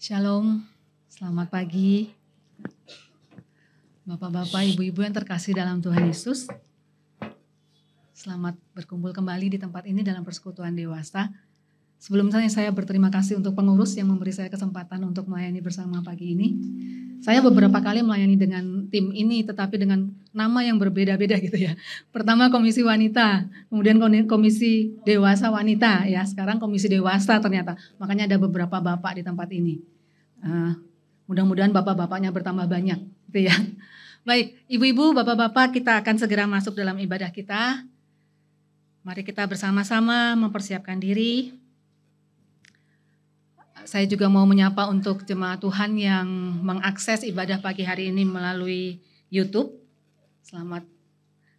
Shalom, selamat pagi Bapak-bapak, ibu-ibu yang terkasih dalam Tuhan Yesus. Selamat berkumpul kembali di tempat ini dalam persekutuan dewasa. Sebelumnya saya berterima kasih untuk pengurus yang memberi saya kesempatan untuk melayani bersama pagi ini. Saya beberapa kali melayani dengan tim ini tetapi dengan nama yang berbeda-beda gitu ya. Pertama komisi wanita, kemudian komisi dewasa wanita ya. Sekarang komisi dewasa ternyata. Makanya ada beberapa bapak di tempat ini. Mudah-mudahan bapak-bapaknya bertambah banyak gitu ya. Baik, ibu-ibu, bapak-bapak, kita akan segera masuk dalam ibadah kita. Mari kita bersama-sama mempersiapkan diri. Saya juga mau menyapa untuk jemaat Tuhan yang mengakses ibadah pagi hari ini melalui YouTube. Selamat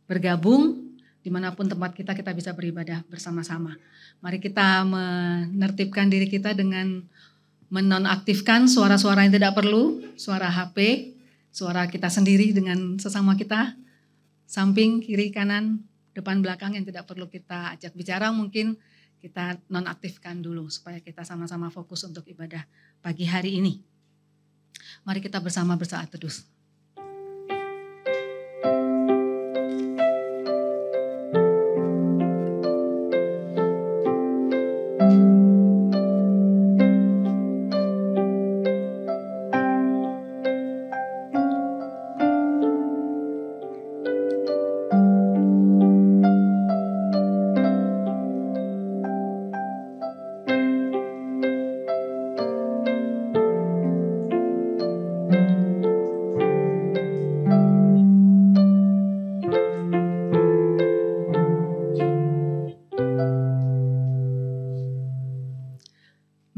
bergabung, dimanapun tempat kita bisa beribadah bersama-sama. Mari kita menertibkan diri kita dengan menonaktifkan suara-suara yang tidak perlu, suara HP, suara kita sendiri dengan sesama kita, samping, kiri, kanan, depan, belakang yang tidak perlu kita ajak bicara mungkin kita nonaktifkan dulu supaya kita sama-sama fokus untuk ibadah pagi hari ini. Mari kita bersama bersaat teduh.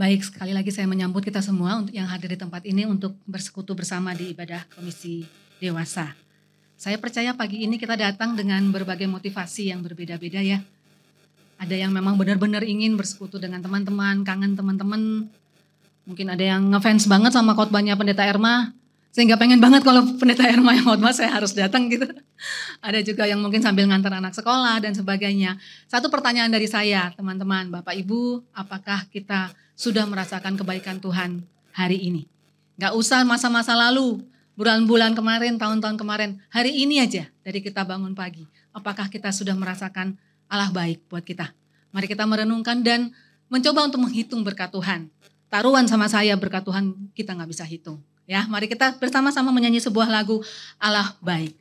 Baik, sekali lagi saya menyambut kita semua untuk yang hadir di tempat ini untuk bersekutu bersama di ibadah komisi dewasa. Saya percaya pagi ini kita datang dengan berbagai motivasi yang berbeda-beda ya. Ada yang memang benar-benar ingin bersekutu dengan teman-teman, kangen teman-teman. Mungkin ada yang ngefans banget sama khotbahnya Pendeta Erma, sehingga pengen banget kalau Pendeta Erma yang khotbah saya harus datang gitu. Ada juga yang mungkin sambil ngantar anak sekolah dan sebagainya. Satu pertanyaan dari saya, teman-teman, Bapak Ibu, apakah kita sudah merasakan kebaikan Tuhan hari ini? Gak usah masa-masa lalu, bulan-bulan kemarin, tahun-tahun kemarin. Hari ini aja dari kita bangun pagi. Apakah kita sudah merasakan Allah baik buat kita? Mari kita merenungkan dan mencoba untuk menghitung berkat Tuhan. Taruhan sama saya berkat Tuhan kita gak bisa hitung. Ya, mari kita bersama-sama menyanyi sebuah lagu Allah baik.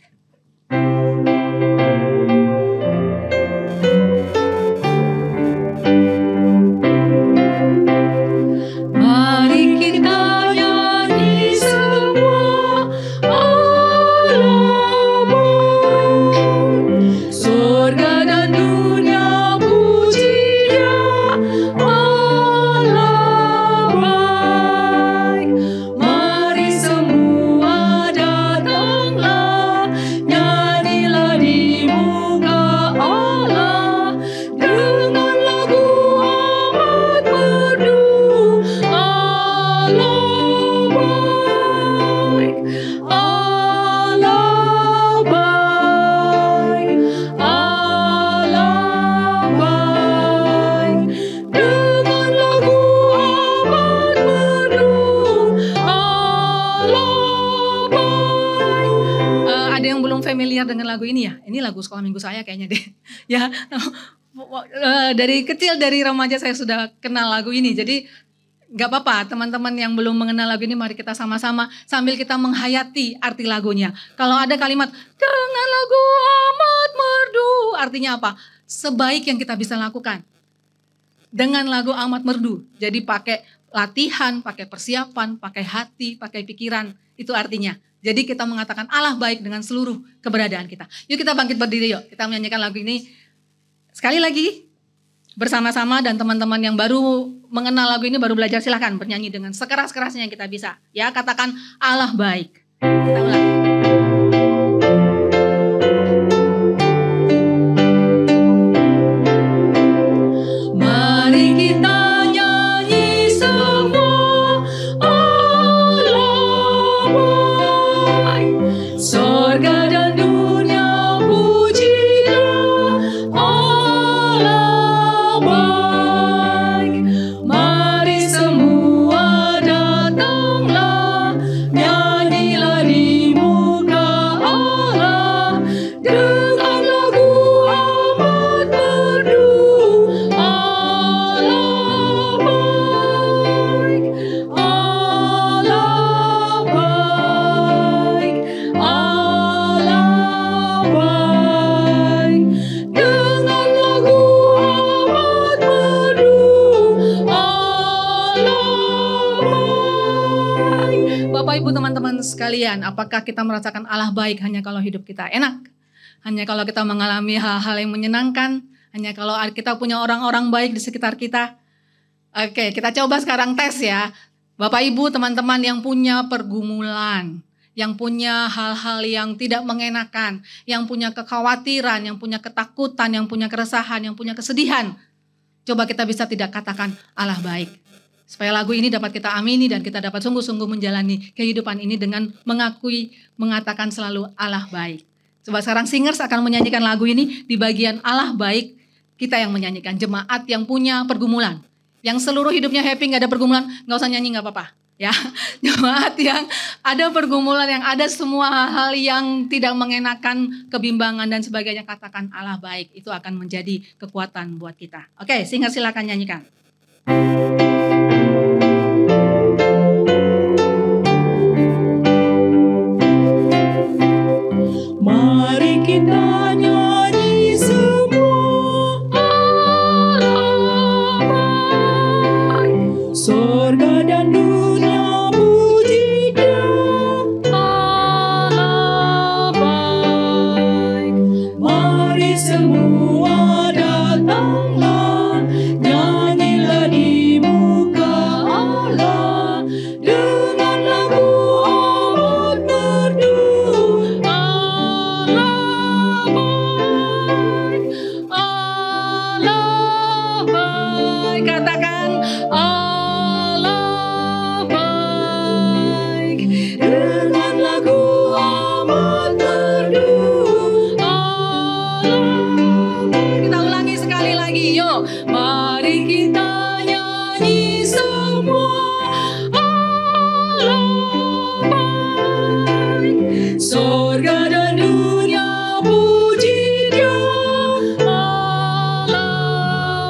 Dengan lagu ini ya, ini lagu sekolah minggu saya kayaknya deh. Ya, dari kecil, dari remaja saya sudah kenal lagu ini. Jadi gak apa-apa teman-teman yang belum mengenal lagu ini, mari kita sama-sama sambil kita menghayati arti lagunya. Kalau ada kalimat dengan lagu amat merdu, artinya apa? Sebaik yang kita bisa lakukan. Dengan lagu amat merdu. Jadi pakai latihan, pakai persiapan, pakai hati, pakai pikiran, itu artinya. Jadi kita mengatakan Allah baik dengan seluruh keberadaan kita. Yuk kita bangkit berdiri yuk. Kita menyanyikan lagu ini sekali lagi bersama-sama, dan teman-teman yang baru mengenal lagu ini, baru belajar, silahkan bernyanyi dengan sekeras-kerasnya yang kita bisa. Ya, katakan Allah baik. Kita ulang. Mari semua datang. kalian, apakah kita merasakan Allah baik hanya kalau hidup kita enak? Hanya kalau kita mengalami hal-hal yang menyenangkan? Hanya kalau kita punya orang-orang baik di sekitar kita? Oke, kita coba sekarang tes ya. Bapak Ibu, teman-teman yang punya pergumulan, yang punya hal-hal yang tidak mengenakan, yang punya kekhawatiran, yang punya ketakutan, yang punya keresahan, yang punya kesedihan. Coba kita bisa tidak katakan Allah baik. Supaya lagu ini dapat kita amini dan kita dapat sungguh-sungguh menjalani kehidupan ini dengan mengatakan selalu Allah baik. Coba sekarang singers akan menyanyikan lagu ini di bagian Allah baik, kita yang menyanyikan. Jemaat yang punya pergumulan, yang seluruh hidupnya happy gak ada pergumulan, gak usah nyanyi gak apa-apa. Ya, jemaat yang ada pergumulan, yang ada semua hal-hal yang tidak mengenakan, kebimbangan dan sebagainya, katakan Allah baik. Itu akan menjadi kekuatan buat kita. Oke, singers silakan nyanyikan. Mari kita nyanyi semua Allah baik. Sorga dan dunia puji Dia, Allah baik. Mari semua datanglah, nyanyilah di muka Allah dengan lagu amat merdu. Katakan Allah baik. Dengan lagu amat merdu, Kita ulangi sekali lagi, yuk. mari kita nyanyi semua Allah baik. Sorga dan dunia puji Dia, Allah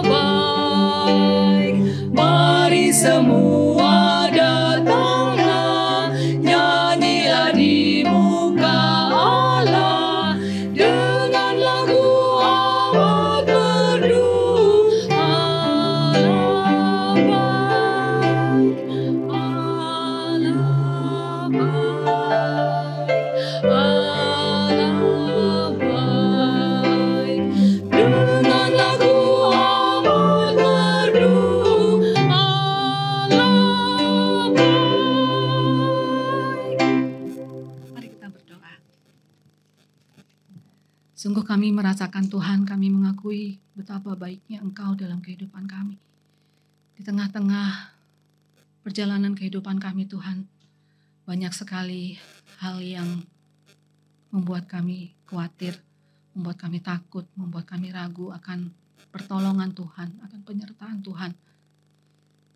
baik. Mari semua datanglah, nyanyilah di muka Allah dengan lagu amat merdu. Allah baik, Allah baik, Allah baik. Dengan lagu amat merdu, Allah baik. Mari kita berdoa. Sungguh kami merasakan Tuhan, kami mengakui betapa baiknya Engkau dalam kehidupan kami. Di tengah-tengah perjalanan kehidupan kami Tuhan, banyak sekali hal yang membuat kami khawatir, membuat kami takut, membuat kami ragu akan pertolongan Tuhan, akan penyertaan Tuhan.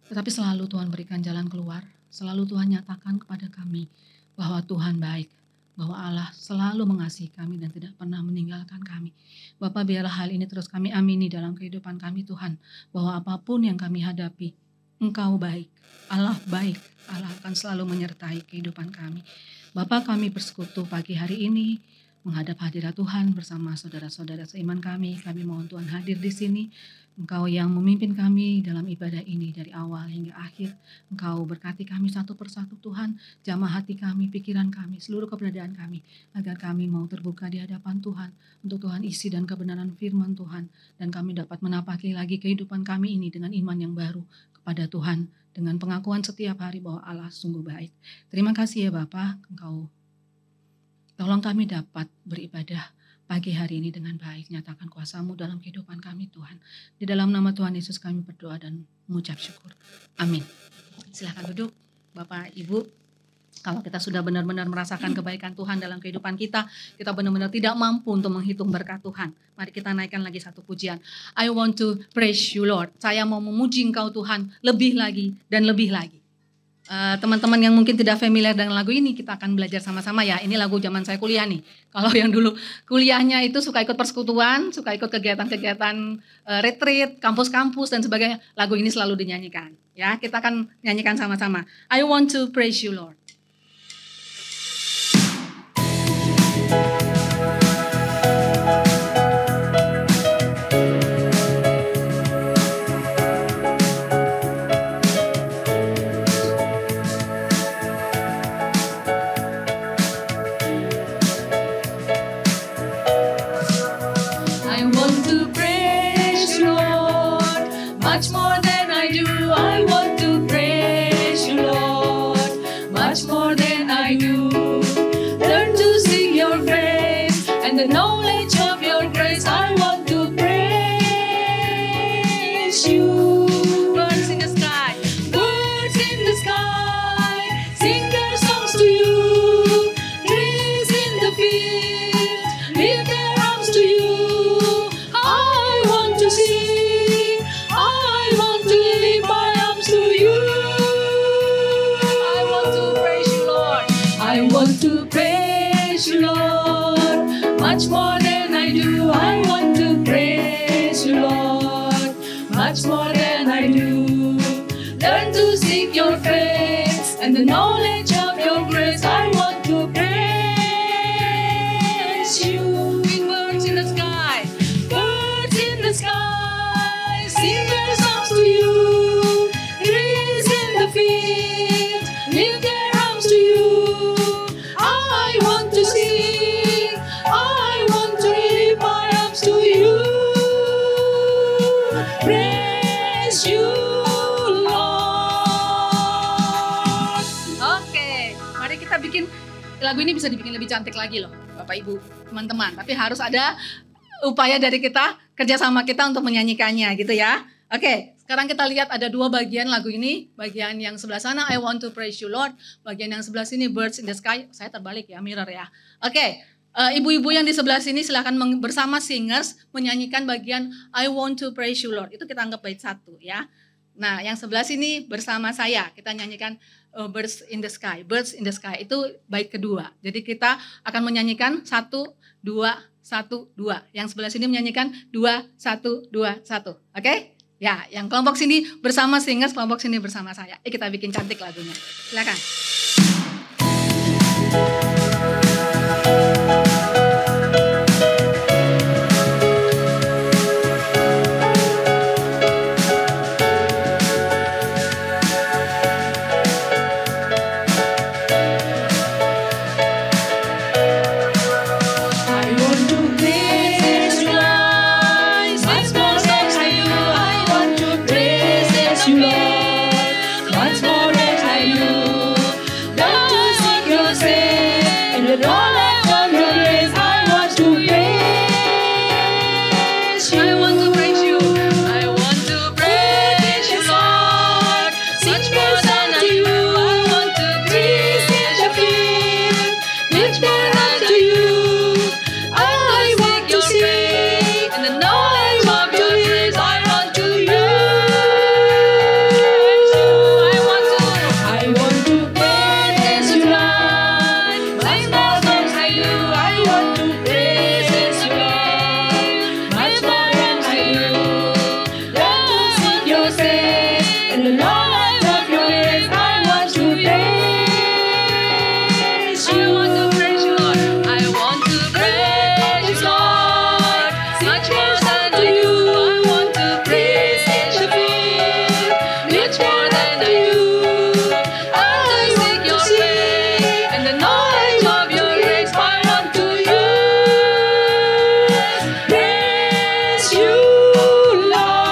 Tetapi selalu Tuhan berikan jalan keluar, selalu Tuhan nyatakan kepada kami bahwa Tuhan baik, bahwa Allah selalu mengasihi kami dan tidak pernah meninggalkan kami. Bapa, biarlah hal ini terus kami amini dalam kehidupan kami Tuhan, bahwa apapun yang kami hadapi, Engkau baik, Allah baik, Allah akan selalu menyertai kehidupan kami. Bapa, kami bersekutu pagi hari ini menghadap hadirat Tuhan bersama saudara-saudara seiman kami mohon Tuhan hadir di sini. Engkau yang memimpin kami dalam ibadah ini dari awal hingga akhir. Engkau berkati kami satu persatu Tuhan, jamah hati kami, pikiran kami, seluruh keberadaan kami, agar kami mau terbuka di hadapan Tuhan, untuk Tuhan isi dan kebenaran firman Tuhan, dan kami dapat menapaki lagi kehidupan kami ini dengan iman yang baru kepada Tuhan, dengan pengakuan setiap hari bahwa Allah sungguh baik. Terima kasih ya Bapa, Engkau tolong kami dapat beribadah pagi hari ini dengan baik. Nyatakan kuasa-Mu dalam kehidupan kami Tuhan. Di dalam nama Tuhan Yesus kami berdoa dan mengucap syukur. Amin. Silakan duduk Bapak Ibu. Kalau kita sudah benar-benar merasakan kebaikan Tuhan dalam kehidupan kita benar-benar tidak mampu untuk menghitung berkat Tuhan. Mari kita naikkan lagi satu pujian. I want to praise you Lord. Saya mau memuji Engkau Tuhan lebih lagi dan lebih lagi. Teman-teman yang mungkin tidak familiar dengan lagu ini, kita akan belajar sama-sama ya. Ini lagu zaman saya kuliah nih. Kalau yang dulu kuliahnya itu suka ikut persekutuan, suka ikut kegiatan-kegiatan retreat, kampus-kampus dan sebagainya, lagu ini selalu dinyanyikan. Ya, kita akan nyanyikan sama-sama. I want to praise you Lord. and the knowledge of your grace. I want to praise you. Birds in the sky. Birds in the sky sing their songs to you. Trees in the field lift their arms to you. I want to sing. I want to lift my arms to you. I want to praise you, Lord. I want to praise you, Lord, much more than I do. I want to praise you, Lord, much more than I do. Learn to seek your face and the knowledge of your grace. I want to praise you. Birds in the sky. Birds in the sky sing their songs to you. Trees in the field lift their arms to you. I want to sing. I want to lift my arms to you. Praise you, Lord. Oke, mari kita bikin lagu ini bisa dibikin lebih cantik lagi loh, Bapak Ibu, teman-teman. Tapi harus ada upaya dari kita, kerjasama kita untuk menyanyikannya gitu ya. Oke, sekarang kita lihat ada dua bagian lagu ini. Bagian yang sebelah sana, I want to praise you Lord. Bagian yang sebelah sini, Birds in the Sky. Saya terbalik ya, mirror ya. Oke, ibu-ibu yang di sebelah sini silakan bersama singers menyanyikan bagian I want to praise you Lord. Itu kita anggap bait satu ya. Nah, yang sebelah sini bersama saya kita nyanyikan Birds in the Sky. Birds in the Sky itu bait kedua. Jadi kita akan menyanyikan 1, 2, 1, 2. Yang sebelah sini menyanyikan 2, 1, 2, 1. Oke? Ya, yang kelompok sini bersama singers, kelompok sini bersama saya. Kita bikin cantik lagunya. Silakan. I want to praise you, Lord. Much more than I do. I want to praise you, Lord. Much more than I do. Learn to seek your face and the knowledge of your grace. I want to praise you. I want to praise you. I want to praise you, Lord. Much more than I do. I want to praise you, much more than I do. I want to sing and the knowledge of your grace. I want to use you. I want to praise you, Lord. Much more than I do. I want to praise you, Lord. Much more than I do. Learn to seek your face and the knowledge of your grace. I want to praise you. I want to praise you, Lord. I want to praise you, Lord. Much more than I do. I want to praise you, Much more than I do. I seek your face and the knowledge of your grace. I want to praise you, Lord.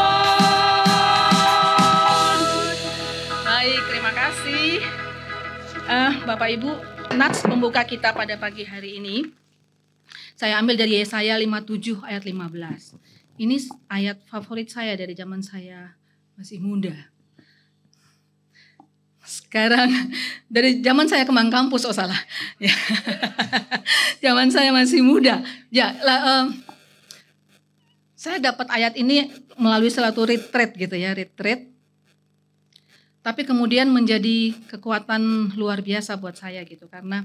Baik, terima kasih. Bapak Ibu, nats pembuka kita pada pagi hari ini saya ambil dari Yesaya 57 ayat 15. Ini ayat favorit saya dari zaman saya masih muda. Sekarang dari zaman saya kembang kampus, oh salah. Ya. Zaman saya masih muda. Ya, saya dapat ayat ini melalui suatu retreat gitu ya, retreat. Tapi kemudian menjadi kekuatan luar biasa buat saya gitu karena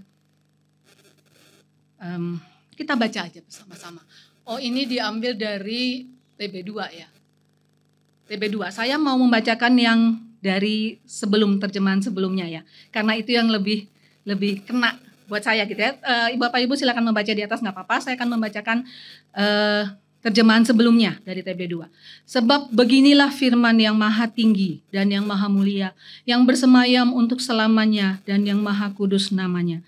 kita baca aja bersama-sama. Oh, ini diambil dari TB2 ya. TB2. Saya mau membacakan yang dari sebelum terjemahan sebelumnya ya. Karena itu yang lebih kena buat saya gitu ya. Bapak Ibu silakan membaca di atas nggak apa-apa. Saya akan membacakan terjemahan sebelumnya dari TB2. Sebab beginilah firman yang maha tinggi dan yang maha mulia, yang bersemayam untuk selamanya dan yang maha kudus namanya.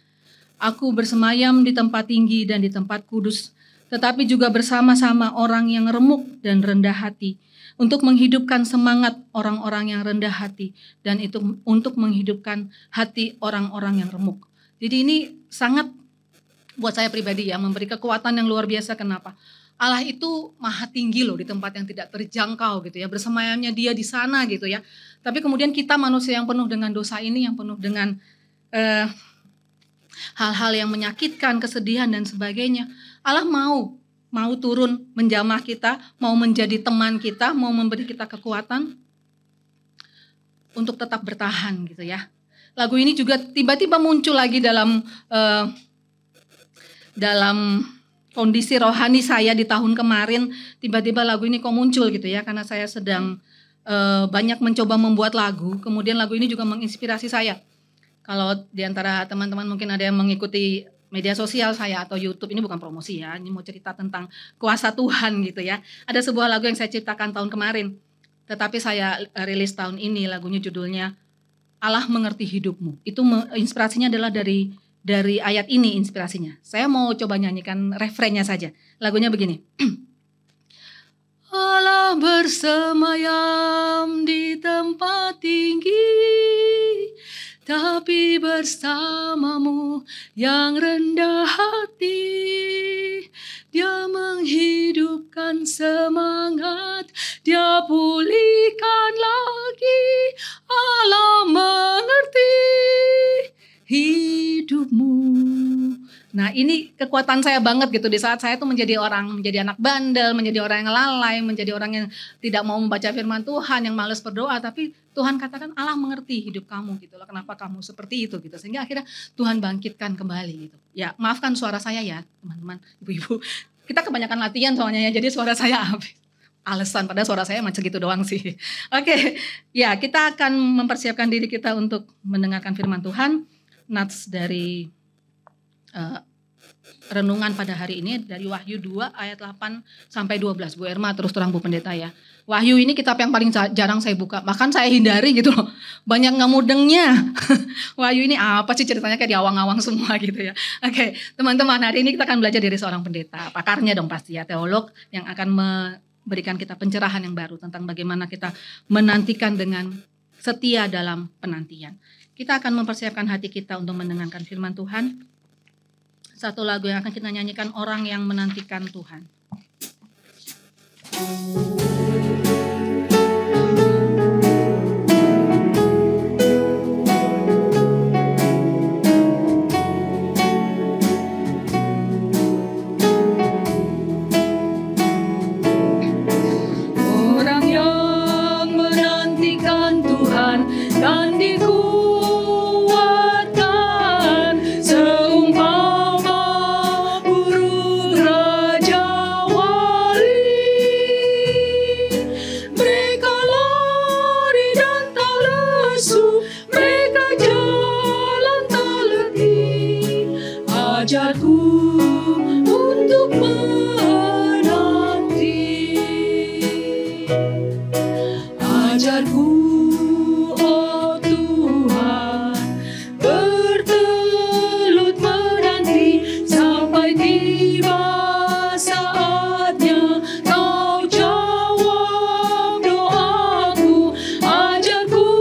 Aku bersemayam di tempat tinggi dan di tempat kudus, tetapi juga bersama-sama orang yang remuk dan rendah hati, untuk menghidupkan semangat orang-orang yang rendah hati, dan itu untuk menghidupkan hati orang-orang yang remuk. Jadi ini sangat buat saya pribadi ya, memberi kekuatan yang luar biasa. Kenapa? Allah itu maha tinggi loh, di tempat yang tidak terjangkau gitu ya, bersemayamnya dia di sana gitu ya. Tapi kemudian kita manusia yang penuh dengan dosa ini, yang penuh dengan hal-hal yang menyakitkan, kesedihan dan sebagainya, Allah mau turun menjamah kita, mau menjadi teman kita, mau memberi kita kekuatan untuk tetap bertahan gitu ya. Lagu ini juga tiba-tiba muncul lagi dalam kondisi rohani saya di tahun kemarin. Tiba-tiba lagu ini kok muncul gitu ya, karena saya sedang banyak mencoba membuat lagu. Kemudian lagu ini juga menginspirasi saya. Kalau di antara teman-teman mungkin ada yang mengikuti media sosial saya atau YouTube, ini bukan promosi ya, ini mau cerita tentang kuasa Tuhan gitu ya. Ada sebuah lagu yang saya ciptakan tahun kemarin, tetapi saya rilis tahun ini. Lagunya judulnya Allah Mengerti Hidupmu. Itu inspirasinya adalah dari ayat ini inspirasinya. Saya mau coba nyanyikan refrennya saja. Lagunya begini. Allah bersemayam di tempat tinggi, tapi bersamamu yang rendah hati. Dia menghidupkan semangat, dia pulihkan lagi. Allah mengerti hidupmu. Nah, ini kekuatan saya banget gitu di saat saya tuh menjadi anak bandel, menjadi orang yang lalai, menjadi orang yang tidak mau membaca firman Tuhan, yang malas berdoa. Tapi Tuhan katakan Allah mengerti hidup kamu gitu loh, kenapa kamu seperti itu gitu. Sehingga akhirnya Tuhan bangkitkan kembali gitu. Ya, maafkan suara saya ya teman-teman, ibu-ibu. Kita kebanyakan latihan soalnya ya, jadi suara saya habis. Alasan, padahal suara saya macam segitu doang sih. Oke, ya kita akan mempersiapkan diri kita untuk mendengarkan firman Tuhan. Nats dari renungan pada hari ini dari Wahyu 2 ayat 8 sampai 12. Bu Erma terus terang Bu Pendeta ya. Wahyu ini kitab yang paling jarang saya buka, bahkan saya hindari gitu loh. Banyak nggak mudengnya. Wahyu ini apa sih ceritanya, kayak di awang-awang semua gitu ya. Oke, teman-teman, hari ini kita akan belajar dari seorang pendeta, pakarnya dong pasti ya, teolog yang akan memberikan kita pencerahan yang baru tentang bagaimana kita menantikan dengan setia dalam penantian. Kita akan mempersiapkan hati kita untuk mendengarkan firman Tuhan. Satu lagu yang akan kita nyanyikan, Orang yang Menantikan Tuhan. Orang yang menantikan Tuhan dan dikuatkan seumpama burung raja wali. Mereka lari dan tak lesu, mereka jalan tak letih. Ajarku untuk menanti. Ajarku, oh Tuhan, bertelut menanti sampai tiba saatnya Kau jawab doaku. Ajarku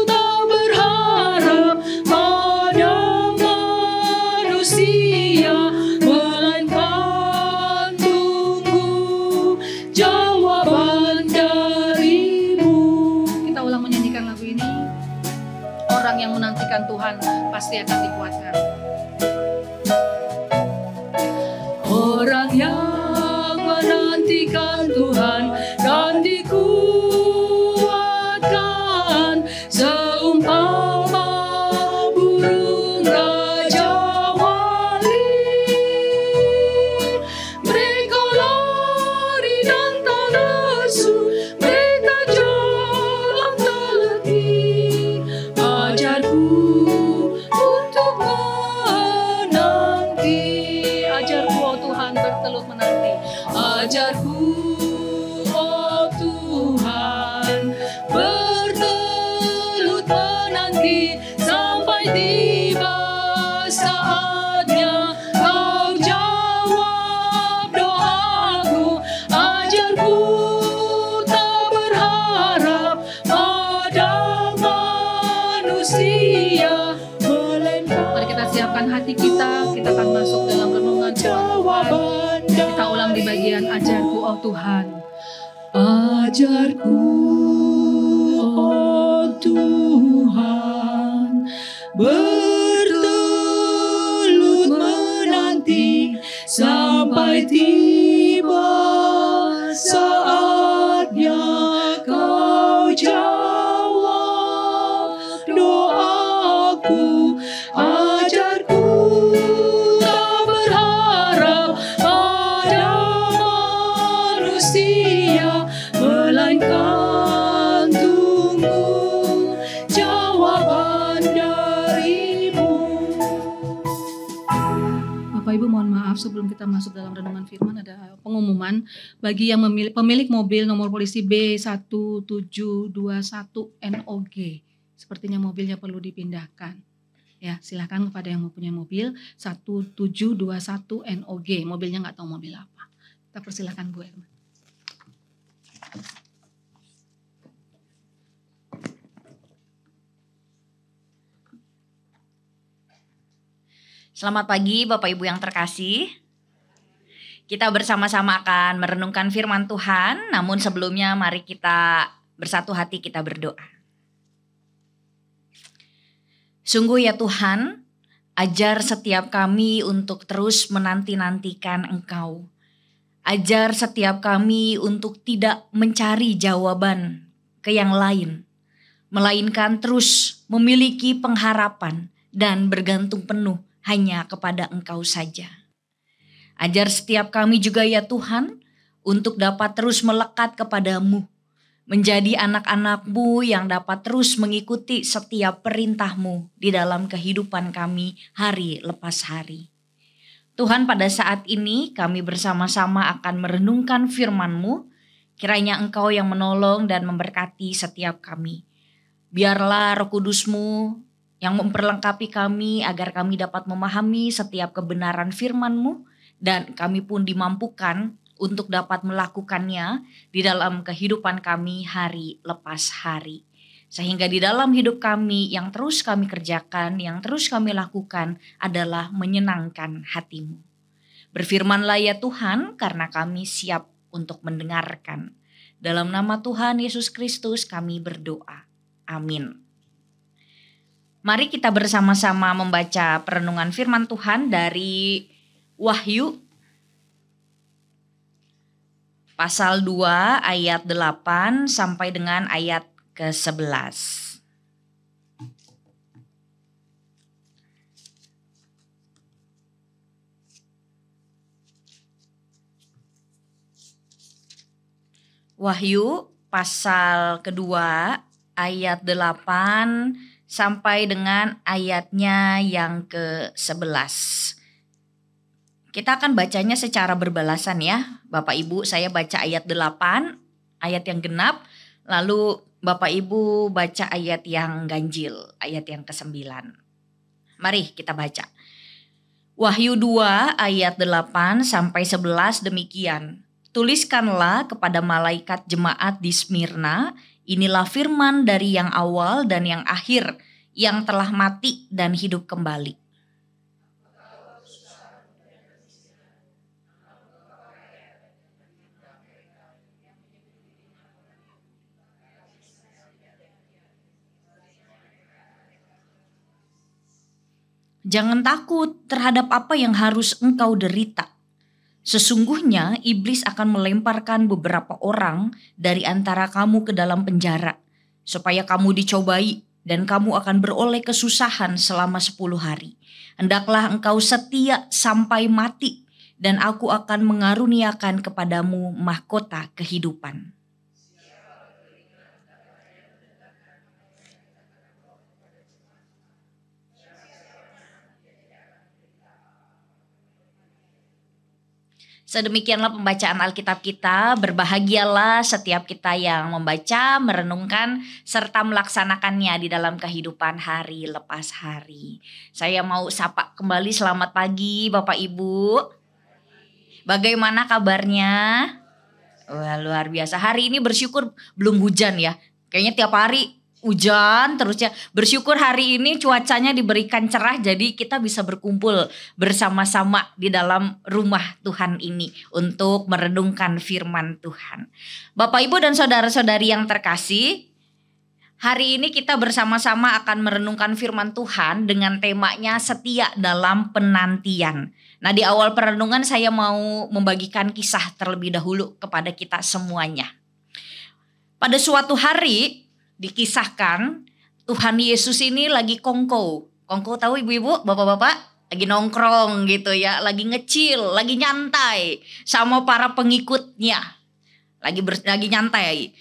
tak berharap pada manusia, melainkan tunggu jawaban darimu. Kita ulang menyanyikan lagu ini. Orang yang menantikan Tuhan pasti akan dikuatkan. Orang yang menantikan Tuhan dan dikuatkan seumpama burung raja wali. Mereka lari dan tak lesu, mereka jalan tak letih. Ajarku untuk menanti. Ajarku, oh Tuhan, bertelut menanti. Ajarku, oh Tuhan, bertelut menanti sampai tiba saatnya Kau jawab doaku. Ajarku tak berharap pada manusia, melainkan Mari kita siapkan hati kita akan masuk bagian ajarku, oh Tuhan. Ajarku, oh Tuhan, bertelut menanti sampai tiba saatnya kau jawab doaku. Ajarku tak berharap pada manusia, melainkan tunggu jawaban darimu. Bapak Ibu mohon maaf, sebelum kita masuk dalam renungan firman ada pengumuman bagi yang pemilik mobil nomor polisi B1721 NOG. Sepertinya mobilnya perlu dipindahkan. Ya, silakan kepada yang mempunyai mobil 1721 NOG. Mobilnya nggak tahu mobil apa. Kita persilakan Bu Erma. Selamat pagi Bapak Ibu yang terkasih. Kita bersama-sama akan merenungkan firman Tuhan, namun sebelumnya mari kita bersatu hati kita berdoa. Sungguh ya Tuhan, ajar setiap kami untuk terus menanti-nantikan Engkau. Ajar setiap kami untuk tidak mencari jawaban ke yang lain, melainkan terus memiliki pengharapan dan bergantung penuh hanya kepada Engkau saja. Ajar setiap kami juga ya Tuhan untuk dapat terus melekat kepadamu, menjadi anak-anak-Mu yang dapat terus mengikuti setiap perintah-Mu di dalam kehidupan kami hari lepas hari. Tuhan, pada saat ini kami bersama-sama akan merenungkan firman-Mu, kiranya Engkau yang menolong dan memberkati setiap kami. Biarlah Roh Kudus-Mu yang memperlengkapi kami agar kami dapat memahami setiap kebenaran firman-Mu dan kami pun dimampukan untuk dapat melakukannya di dalam kehidupan kami hari lepas hari. Sehingga di dalam hidup kami yang terus kami kerjakan, yang terus kami lakukan adalah menyenangkan hati-Mu. Berfirmanlah ya Tuhan, karena kami siap untuk mendengarkan. Dalam nama Tuhan Yesus Kristus kami berdoa. Amin. Mari kita bersama-sama membaca perenungan firman Tuhan dari Wahyu pasal 2 ayat 8 sampai dengan ayat ke-11. Wahyu pasal kedua ayat 8 sampai dengan ayatnya yang ke-11. Kita akan bacanya secara berbalasan ya. Bapak Ibu, saya baca ayat 8, ayat yang genap. Lalu Bapak Ibu baca ayat yang ganjil, ayat yang ke-9. Mari kita baca. Wahyu 2 ayat 8 sampai 11 demikian. Tuliskanlah kepada malaikat jemaat di Smyrna, inilah firman dari yang awal dan yang akhir, yang telah mati dan hidup kembali. Jangan takut terhadap apa yang harus engkau derita. Sesungguhnya iblis akan melemparkan beberapa orang dari antara kamu ke dalam penjara, supaya kamu dicobai dan kamu akan beroleh kesusahan selama 10 hari. Hendaklah engkau setia sampai mati, dan aku akan mengaruniakan kepadamu mahkota kehidupan. Sedemikianlah pembacaan Alkitab kita. Berbahagialah setiap kita yang membaca, merenungkan, serta melaksanakannya di dalam kehidupan hari lepas hari. Saya mau sapa kembali, selamat pagi Bapak Ibu. Bagaimana kabarnya? Wah, luar biasa. Hari ini bersyukur belum hujan ya. Kayaknya tiap hari hujan terus ya. Bersyukur hari ini cuacanya diberikan cerah, jadi kita bisa berkumpul bersama-sama di dalam rumah Tuhan ini untuk merenungkan firman Tuhan. Bapak, Ibu, dan saudara-saudari yang terkasih, hari ini kita bersama-sama akan merenungkan firman Tuhan dengan temanya setia dalam penantian. Nah, di awal perenungan saya mau membagikan kisah terlebih dahulu kepada kita semuanya. Pada suatu hari dikisahkan Tuhan Yesus ini lagi kongko. Kongko tahu ibu-ibu, bapak-bapak? Lagi nongkrong gitu ya, lagi ngecil, lagi nyantai sama para pengikutnya. Lagi nyantai.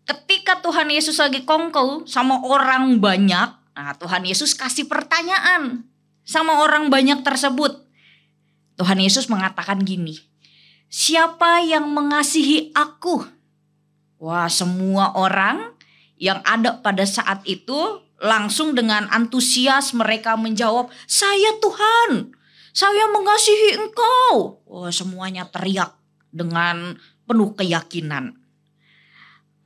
Ketika Tuhan Yesus lagi kongko sama orang banyak, nah Tuhan Yesus kasih pertanyaan sama orang banyak tersebut. Tuhan Yesus mengatakan gini, siapa yang mengasihi aku? Wah, semua orang yang ada pada saat itu langsung dengan antusias mereka menjawab, saya Tuhan, saya mengasihi engkau. Wah, semuanya teriak dengan penuh keyakinan.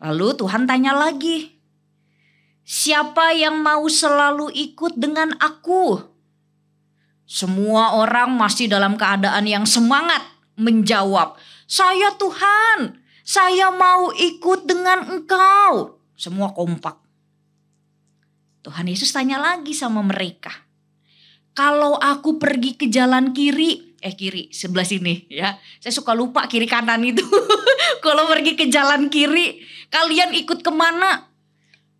Lalu Tuhan tanya lagi, siapa yang mau selalu ikut dengan aku? Semua orang masih dalam keadaan yang semangat menjawab, saya Tuhan, saya mau ikut dengan engkau. Semua kompak. Tuhan Yesus tanya lagi sama mereka, kalau aku pergi ke jalan kiri sebelah sini ya. Saya suka lupa kiri kanan itu. Kalau pergi ke jalan kiri, kalian ikut kemana?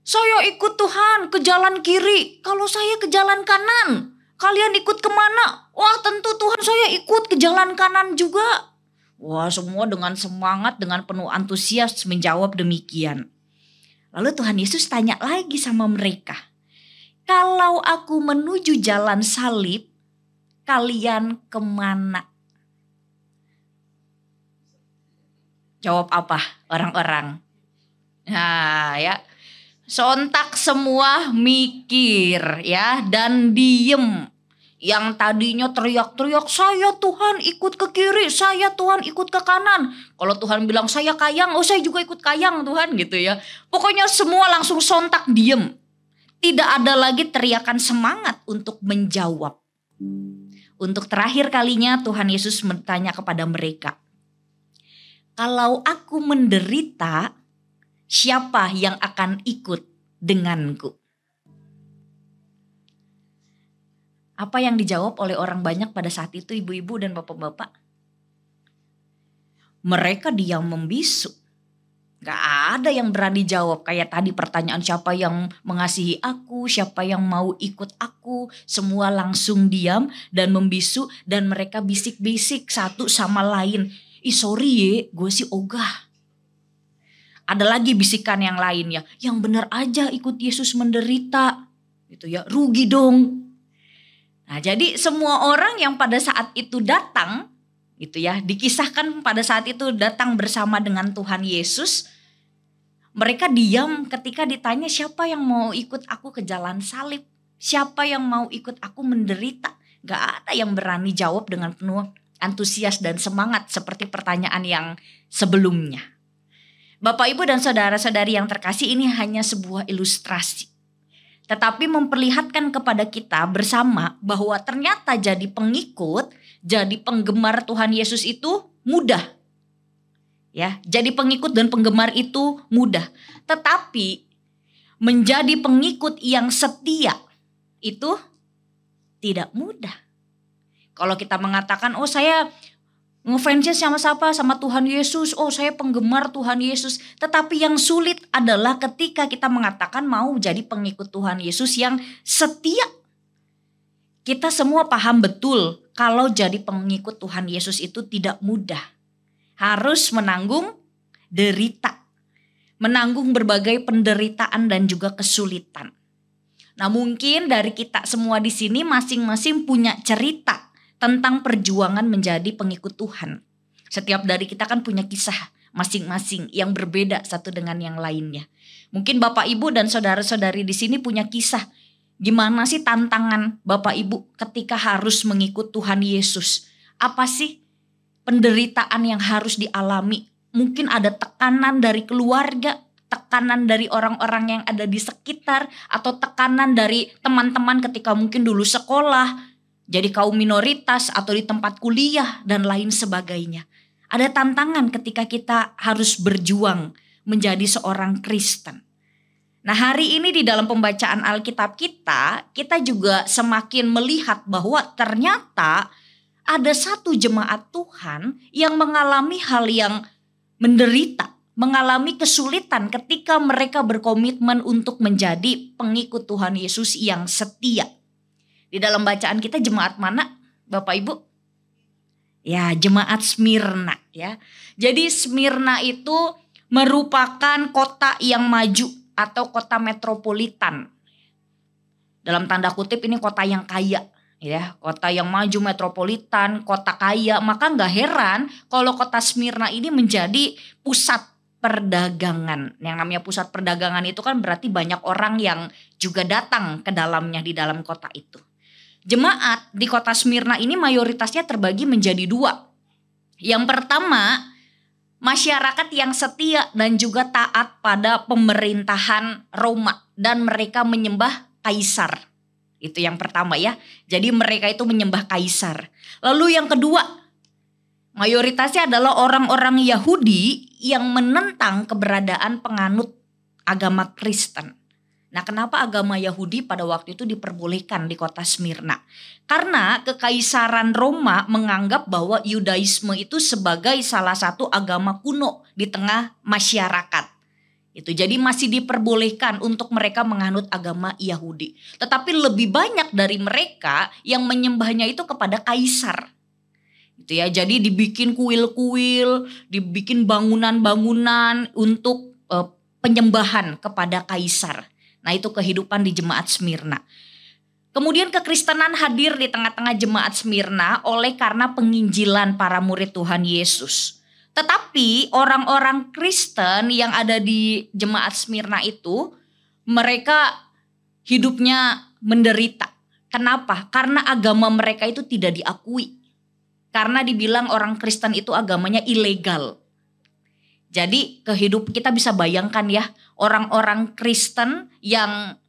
Saya ikut Tuhan ke jalan kiri. Kalau saya ke jalan kanan, kalian ikut kemana? Wah, tentu Tuhan, saya ikut ke jalan kanan juga. Wah, semua dengan semangat, dengan penuh antusias menjawab demikian. Lalu Tuhan Yesus tanya lagi sama mereka, kalau aku menuju jalan salib, kalian kemana? Jawab apa orang-orang? Nah ya, sontak semua mikir ya dan diem. Yang tadinya teriak-teriak, saya Tuhan ikut ke kiri, saya Tuhan ikut ke kanan. Kalau Tuhan bilang saya kayang, oh saya juga ikut kayang Tuhan gitu ya. Pokoknya semua langsung sontak diem. Tidak ada lagi teriakan semangat untuk menjawab. Untuk terakhir kalinya Tuhan Yesus bertanya kepada mereka, kalau aku menderita, siapa yang akan ikut denganku? Apa yang dijawab oleh orang banyak pada saat itu, ibu-ibu dan bapak-bapak? Mereka diam membisu. Gak ada yang berani jawab. Kayak tadi pertanyaan, siapa yang mengasihi aku, siapa yang mau ikut aku. Semua langsung diam dan membisu, dan mereka bisik-bisik satu sama lain. Sorry ya, gue sih ogah. Ada lagi bisikan yang lain ya, yang benar aja ikut Yesus menderita. Gitu ya, rugi dong. Nah, jadi semua orang yang pada saat itu datang, gitu ya, dikisahkan pada saat itu datang bersama dengan Tuhan Yesus, mereka diam ketika ditanya siapa yang mau ikut aku ke jalan salib, siapa yang mau ikut aku menderita. Gak ada yang berani jawab dengan penuh antusias dan semangat seperti pertanyaan yang sebelumnya. Bapak, Ibu, dan saudara-saudari yang terkasih, ini hanya sebuah ilustrasi. Tetapi memperlihatkan kepada kita bersama bahwa ternyata jadi pengikut, jadi penggemar Tuhan Yesus itu mudah. Ya, jadi pengikut dan penggemar itu mudah. Tetapi menjadi pengikut yang setia itu tidak mudah. Kalau kita mengatakan, oh saya ngefansnya sama siapa? Sama Tuhan Yesus. Oh saya penggemar Tuhan Yesus. Tetapi yang sulit adalah ketika kita mengatakan mau jadi pengikut Tuhan Yesus yang setia. Kita semua paham betul kalau jadi pengikut Tuhan Yesus itu tidak mudah. Harus menanggung derita. Menanggung berbagai penderitaan dan juga kesulitan. Nah, mungkin dari kita semua di sini masing-masing punya cerita tentang perjuangan menjadi pengikut Tuhan. Setiap dari kita kan punya kisah masing-masing yang berbeda satu dengan yang lainnya. Mungkin Bapak, Ibu, dan saudara-saudari di sini punya kisah. Gimana sih tantangan Bapak Ibu ketika harus mengikut Tuhan Yesus? Apa sih penderitaan yang harus dialami? Mungkin ada tekanan dari keluarga, tekanan dari orang-orang yang ada di sekitar, atau tekanan dari teman-teman ketika mungkin dulu sekolah, jadi kaum minoritas atau di tempat kuliah dan lain sebagainya. Ada tantangan ketika kita harus berjuang menjadi seorang Kristen. Nah, hari ini di dalam pembacaan Alkitab kita juga semakin melihat bahwa ternyata ada satu jemaat Tuhan yang mengalami hal yang menderita, mengalami kesulitan ketika mereka berkomitmen untuk menjadi pengikut Tuhan Yesus yang setia. Di dalam bacaan kita jemaat mana, Bapak Ibu? Ya, jemaat Smyrna ya. Jadi Smyrna itu merupakan kota yang maju atau kota metropolitan. Dalam tanda kutip ini kota yang kaya. Ya, kota yang maju metropolitan, kota kaya, maka nggak heran kalau kota Smyrna ini menjadi pusat perdagangan. Yang namanya pusat perdagangan itu kan berarti banyak orang yang juga datang ke dalamnya di dalam kota itu. Jemaat di kota Smyrna ini mayoritasnya terbagi menjadi dua. Yang pertama, masyarakat yang setia dan juga taat pada pemerintahan Roma dan mereka menyembah kaisar. Itu yang pertama ya. Jadi mereka itu menyembah kaisar. Lalu yang kedua, mayoritasnya adalah orang-orang Yahudi yang menentang keberadaan penganut agama Kristen. Nah, kenapa agama Yahudi pada waktu itu diperbolehkan di kota Smyrna? Karena kekaisaran Roma menganggap bahwa Yudaisme itu sebagai salah satu agama kuno di tengah masyarakat. Itu jadi masih diperbolehkan untuk mereka menganut agama Yahudi. Tetapi lebih banyak dari mereka yang menyembahnya itu kepada kaisar. Itu ya, jadi dibikin kuil-kuil, dibikin bangunan-bangunan untuk penyembahan kepada kaisar. Nah, itu kehidupan di jemaat Smyrna. Kemudian kekristenan hadir di tengah-tengah jemaat Smyrna oleh karena penginjilan para murid Tuhan Yesus. Tetapi orang-orang Kristen yang ada di jemaat Smyrna itu, mereka hidupnya menderita. Kenapa? Karena agama mereka itu tidak diakui. Karena dibilang orang Kristen itu agamanya ilegal. Jadi kita bisa bayangkan ya, orang-orang Kristen yang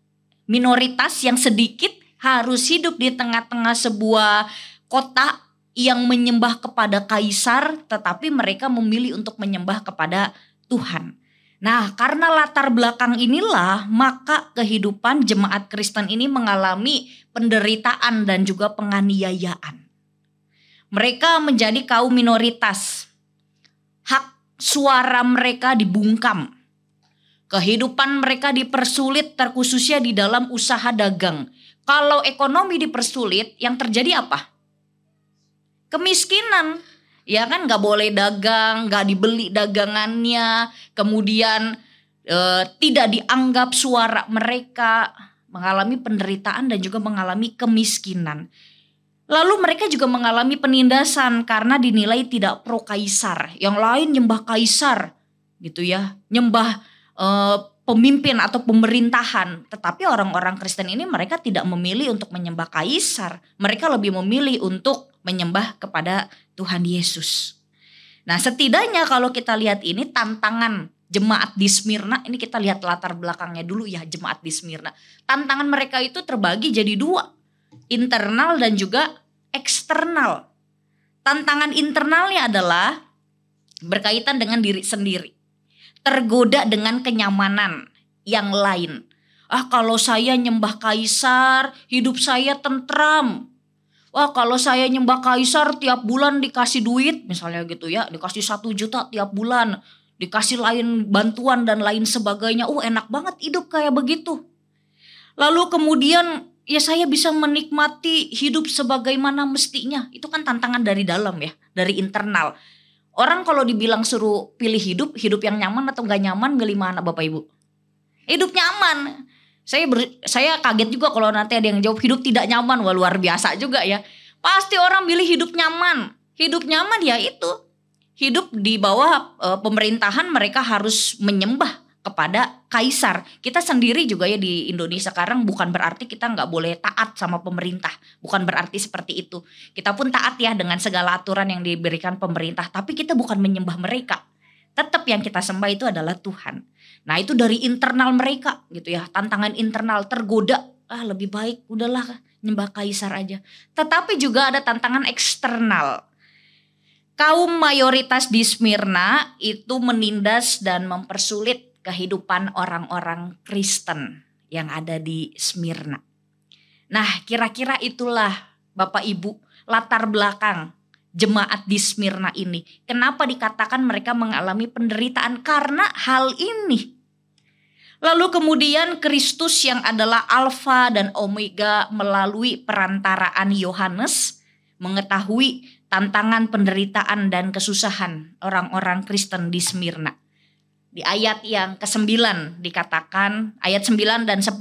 minoritas, yang sedikit harus hidup di tengah-tengah sebuah kota yang menyembah kepada kaisar, tetapi mereka memilih untuk menyembah kepada Tuhan. Nah, karena latar belakang inilah, maka kehidupan jemaat Kristen ini mengalami penderitaan dan juga penganiayaan. Mereka menjadi kaum minoritas. Hak suara mereka dibungkam. Kehidupan mereka dipersulit, terkhususnya di dalam usaha dagang. Kalau ekonomi dipersulit, yang terjadi apa? Kemiskinan, ya kan, nggak boleh dagang, nggak dibeli dagangannya, kemudian tidak dianggap suara mereka, mengalami penderitaan dan juga mengalami kemiskinan. Lalu mereka juga mengalami penindasan karena dinilai tidak pro kaisar, yang lain nyembah kaisar, gitu ya, nyembah pemimpin atau pemerintahan. Tetapi orang-orang Kristen ini mereka tidak memilih untuk menyembah kaisar, mereka lebih memilih untuk menyembah kepada Tuhan Yesus. Nah, setidaknya kalau kita lihat ini tantangan jemaat di Smyrna, ini kita lihat latar belakangnya dulu ya, jemaat di Smyrna. Tantangan mereka itu terbagi jadi dua, internal dan juga eksternal. Tantangan internalnya adalah berkaitan dengan diri sendiri. Tergoda dengan kenyamanan yang lain. Kalau saya nyembah kaisar, hidup saya tentram. Kalau saya nyembah kaisar tiap bulan dikasih duit, misalnya gitu ya, dikasih 1 juta tiap bulan, dikasih lain bantuan dan lain sebagainya. Enak banget hidup kayak begitu. Lalu kemudian ya saya bisa menikmati hidup sebagaimana mestinya. Itu kan tantangan dari dalam ya, dari internal. Orang kalau dibilang suruh pilih hidup yang nyaman atau gak nyaman, milih mana Bapak Ibu? Hidup nyaman. Saya kaget juga kalau nanti ada yang jawab hidup tidak nyaman. Wah, luar biasa juga ya. Pasti orang pilih hidup nyaman. Hidup nyaman ya itu. Hidup di bawah pemerintahan, mereka harus menyembah kepada kaisar. Kita sendiri juga ya di Indonesia sekarang bukan berarti kita gak boleh taat sama pemerintah. Bukan berarti seperti itu. Kita pun taat ya dengan segala aturan yang diberikan pemerintah. Tapi kita bukan menyembah mereka. Tetap yang kita sembah itu adalah Tuhan. Nah itu dari internal mereka gitu ya. Tantangan internal tergoda. Lebih baik udahlah nyembah kaisar aja. Tetapi juga ada tantangan eksternal. Kaum mayoritas di Smyrna itu menindas dan mempersulit kehidupan orang-orang Kristen yang ada di Smyrna. Nah kira-kira itulah Bapak Ibu latar belakang jemaat di Smyrna ini. Kenapa dikatakan mereka mengalami penderitaan? Karena hal ini. Lalu kemudian Kristus yang adalah Alfa dan Omega melalui perantaraan Yohanes mengetahui tantangan penderitaan dan kesusahan orang-orang Kristen di Smyrna. Di ayat yang ke-9 dikatakan, ayat 9 dan 10.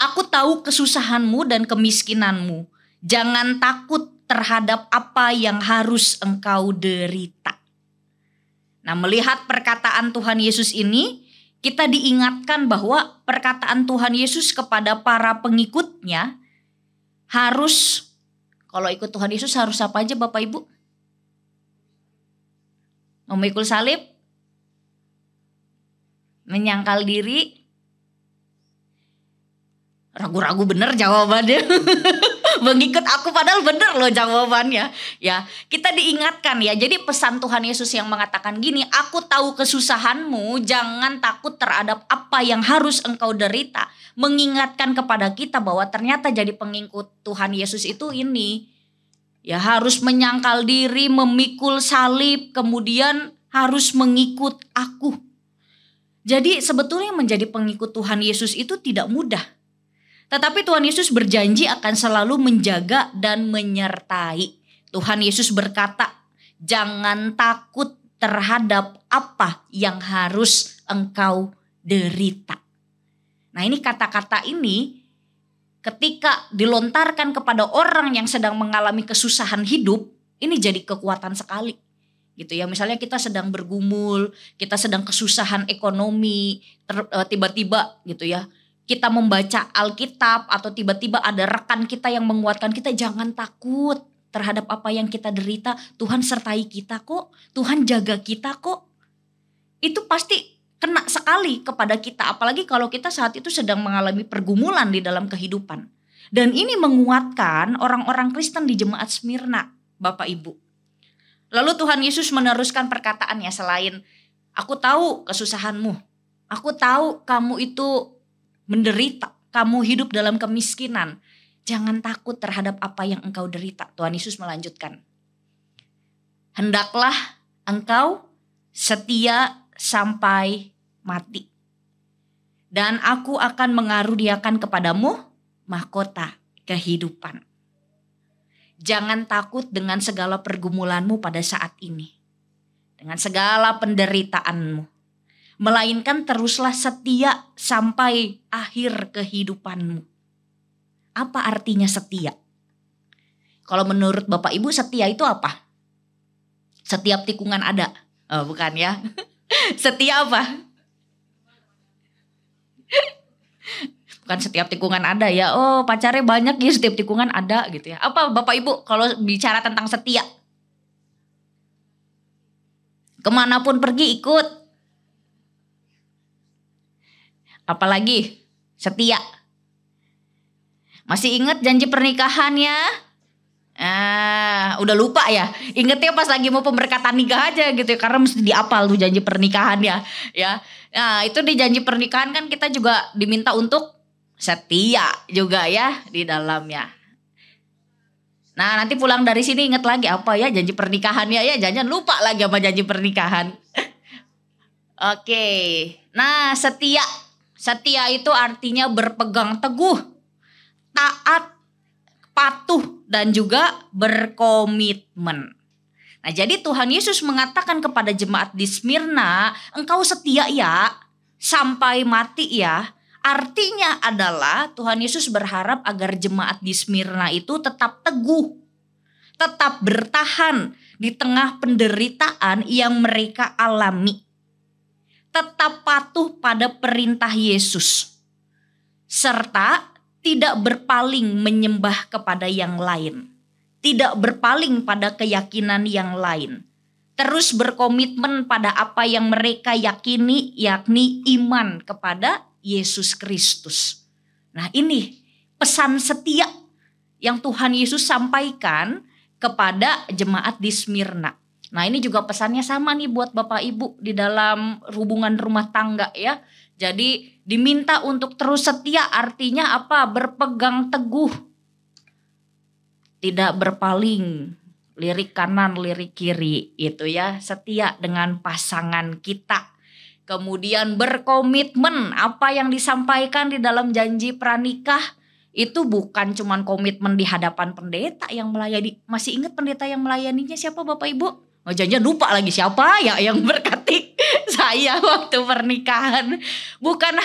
Aku tahu kesusahanmu dan kemiskinanmu. Jangan takut terhadap apa yang harus engkau derita. Nah, melihat perkataan Tuhan Yesus ini, kita diingatkan bahwa perkataan Tuhan Yesus kepada para pengikutnya harus, kalau ikut Tuhan Yesus harus apa aja Bapak Ibu? Memikul salib, menyangkal diri. Ragu-ragu bener jawabannya. Mengikut aku padahal bener loh jawabannya. Ya, kita diingatkan ya. Jadi pesan Tuhan Yesus yang mengatakan gini, aku tahu kesusahanmu, jangan takut terhadap apa yang harus engkau derita. Mengingatkan kepada kita bahwa ternyata jadi pengikut Tuhan Yesus itu ini. Ya harus menyangkal diri, memikul salib, kemudian harus mengikut aku. Jadi sebetulnya menjadi pengikut Tuhan Yesus itu tidak mudah. Tetapi Tuhan Yesus berjanji akan selalu menjaga dan menyertai. Tuhan Yesus berkata, jangan takut terhadap apa yang harus engkau derita. Nah ini kata-kata ini ketika dilontarkan kepada orang yang sedang mengalami kesusahan hidup, ini jadi kekuatan sekali. Gitu ya, misalnya kita sedang bergumul, kita sedang kesusahan ekonomi, tiba-tiba gitu ya. Kita membaca Alkitab atau tiba-tiba ada rekan kita yang menguatkan kita, jangan takut terhadap apa yang kita derita. Tuhan sertai kita kok, Tuhan jaga kita kok. Itu pasti kena sekali kepada kita, apalagi kalau kita saat itu sedang mengalami pergumulan di dalam kehidupan. Dan ini menguatkan orang-orang Kristen di jemaat Smyrna, Bapak Ibu. Lalu Tuhan Yesus meneruskan perkataannya selain, aku tahu kesusahanmu, aku tahu kamu itu menderita, kamu hidup dalam kemiskinan. Jangan takut terhadap apa yang engkau derita. Tuhan Yesus melanjutkan. Hendaklah engkau setia sampai mati. Dan aku akan mengaruniakan kepadamu mahkota kehidupan. Jangan takut dengan segala pergumulanmu pada saat ini. Dengan segala penderitaanmu. Melainkan teruslah setia sampai akhir kehidupanmu. Apa artinya setia? Kalau menurut Bapak Ibu setia itu apa? Setiap tikungan ada. Oh bukan ya. Setia apa? Bukan setiap tikungan ada ya. Oh pacarnya banyak ya, setiap tikungan ada gitu ya. Apa Bapak Ibu kalau bicara tentang setia? Kemanapun pergi ikut. Apalagi setia. Masih ingat janji pernikahannya? Udah lupa ya. Ingetnya pas lagi mau pemberkatan nikah aja gitu ya. Karena mesti diapal tuh janji pernikahannya ya. Nah itu di janji pernikahan kan kita juga diminta untuk setia juga ya di dalamnya. Nah nanti pulang dari sini inget lagi apa ya janji pernikahannya ya. Jangan lupa lagi sama janji pernikahan. Oke. Nah setia. Setia itu artinya berpegang teguh, taat, patuh, dan juga berkomitmen. Nah jadi Tuhan Yesus mengatakan kepada jemaat di Smyrna, engkau setia ya, sampai mati ya. Artinya adalah Tuhan Yesus berharap agar jemaat di Smyrna itu tetap teguh, tetap bertahan di tengah penderitaan yang mereka alami. Tetap patuh pada perintah Yesus. Serta tidak berpaling menyembah kepada yang lain. Tidak berpaling pada keyakinan yang lain. terus berkomitmen pada apa yang mereka yakini, yakni iman kepada Yesus Kristus. Nah, ini pesan setia yang Tuhan Yesus sampaikan kepada jemaat di Smyrna. Nah, ini juga pesannya sama nih buat Bapak Ibu di dalam hubungan rumah tangga ya. Jadi diminta untuk terus setia, artinya apa? Berpegang teguh, tidak berpaling, lirik kanan, lirik kiri, itu ya, setia dengan pasangan kita. Kemudian berkomitmen, apa yang disampaikan di dalam janji pranikah itu bukan cuman komitmen di hadapan pendeta yang melayani. Masih ingat pendeta yang melayaninya siapa Bapak Ibu? Oh, jangan lupa lagi siapa ya yang berkati saya waktu pernikahan. Bukan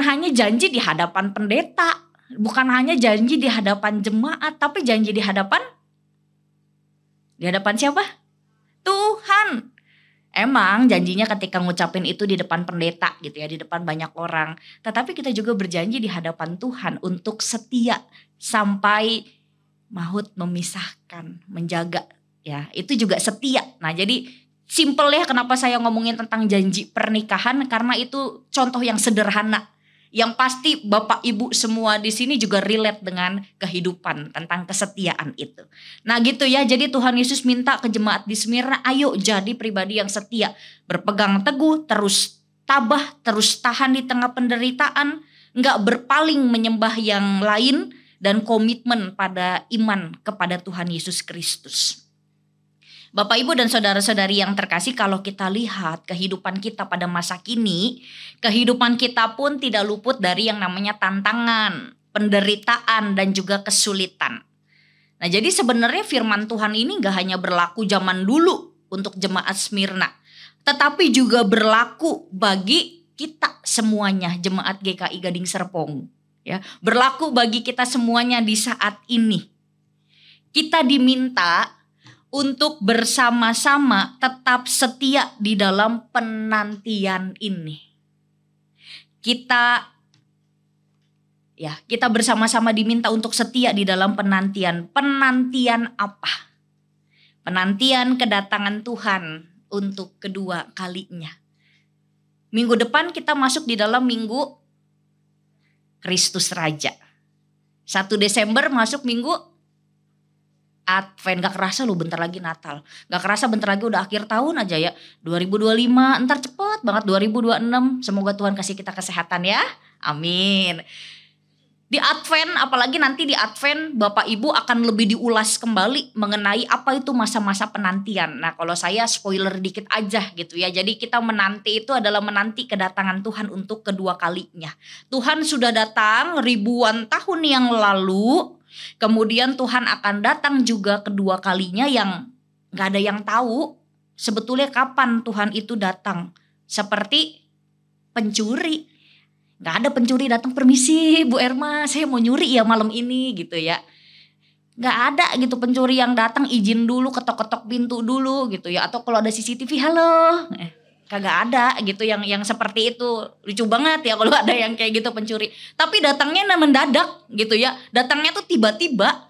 hanya janji di hadapan pendeta, bukan hanya janji di hadapan jemaat, tapi janji di hadapan siapa? Tuhan. Emang janjinya ketika ngucapin itu di depan pendeta gitu ya, di depan banyak orang. Tetapi kita juga berjanji di hadapan Tuhan untuk setia sampai maut memisahkan, menjaga ya. Itu juga setia. Nah, jadi simple ya kenapa saya ngomongin tentang janji pernikahan, karena itu contoh yang sederhana. Yang pasti Bapak Ibu semua di sini juga relate dengan kehidupan tentang kesetiaan itu. Nah gitu ya, jadi Tuhan Yesus minta ke jemaat di Smyrna, ayo jadi pribadi yang setia. Berpegang teguh, terus tabah, terus tahan di tengah penderitaan. Enggak berpaling menyembah yang lain, dan komitmen pada iman kepada Tuhan Yesus Kristus. Bapak Ibu dan saudara-saudari yang terkasih, kalau kita lihat kehidupan kita pada masa kini, kehidupan kita pun tidak luput dari yang namanya tantangan, penderitaan, dan juga kesulitan. Nah, jadi sebenarnya firman Tuhan ini gak hanya berlaku zaman dulu untuk jemaat Smyrna, tetapi juga berlaku bagi kita semuanya, jemaat GKI Gading Serpong. Ya, berlaku bagi kita semuanya di saat ini. Kita diminta untuk bersama-sama tetap setia di dalam penantian ini. Kita bersama-sama diminta untuk setia di dalam penantian. Penantian apa? Penantian kedatangan Tuhan untuk kedua kalinya. Minggu depan kita masuk di dalam minggu Kristus Raja. 1 Desember masuk minggu Advent. Gak kerasa loh bentar lagi Natal. Gak kerasa bentar lagi udah akhir tahun aja ya. 2025 ntar cepet banget 2026. Semoga Tuhan kasih kita kesehatan ya. Amin. Di Advent, apalagi nanti di Advent Bapak Ibu akan lebih diulas kembali mengenai apa itu masa-masa penantian. Nah kalau saya spoiler dikit aja gitu ya. Jadi kita menanti itu adalah menanti kedatangan Tuhan untuk kedua kalinya. Tuhan sudah datang ribuan tahun yang lalu. Kemudian Tuhan akan datang juga kedua kalinya yang gak ada yang tahu sebetulnya kapan Tuhan itu datang. Seperti pencuri. Gak ada pencuri datang, permisi Bu Erma saya mau nyuri ya malam ini gitu ya. Gak ada gitu pencuri yang datang izin dulu, ketok-ketok pintu dulu gitu ya. Atau kalau ada CCTV halo. Kagak ada gitu yang seperti itu. Lucu banget ya kalau ada yang kayak gitu pencuri. Tapi datangnya mendadak gitu ya. Datangnya tuh tiba-tiba.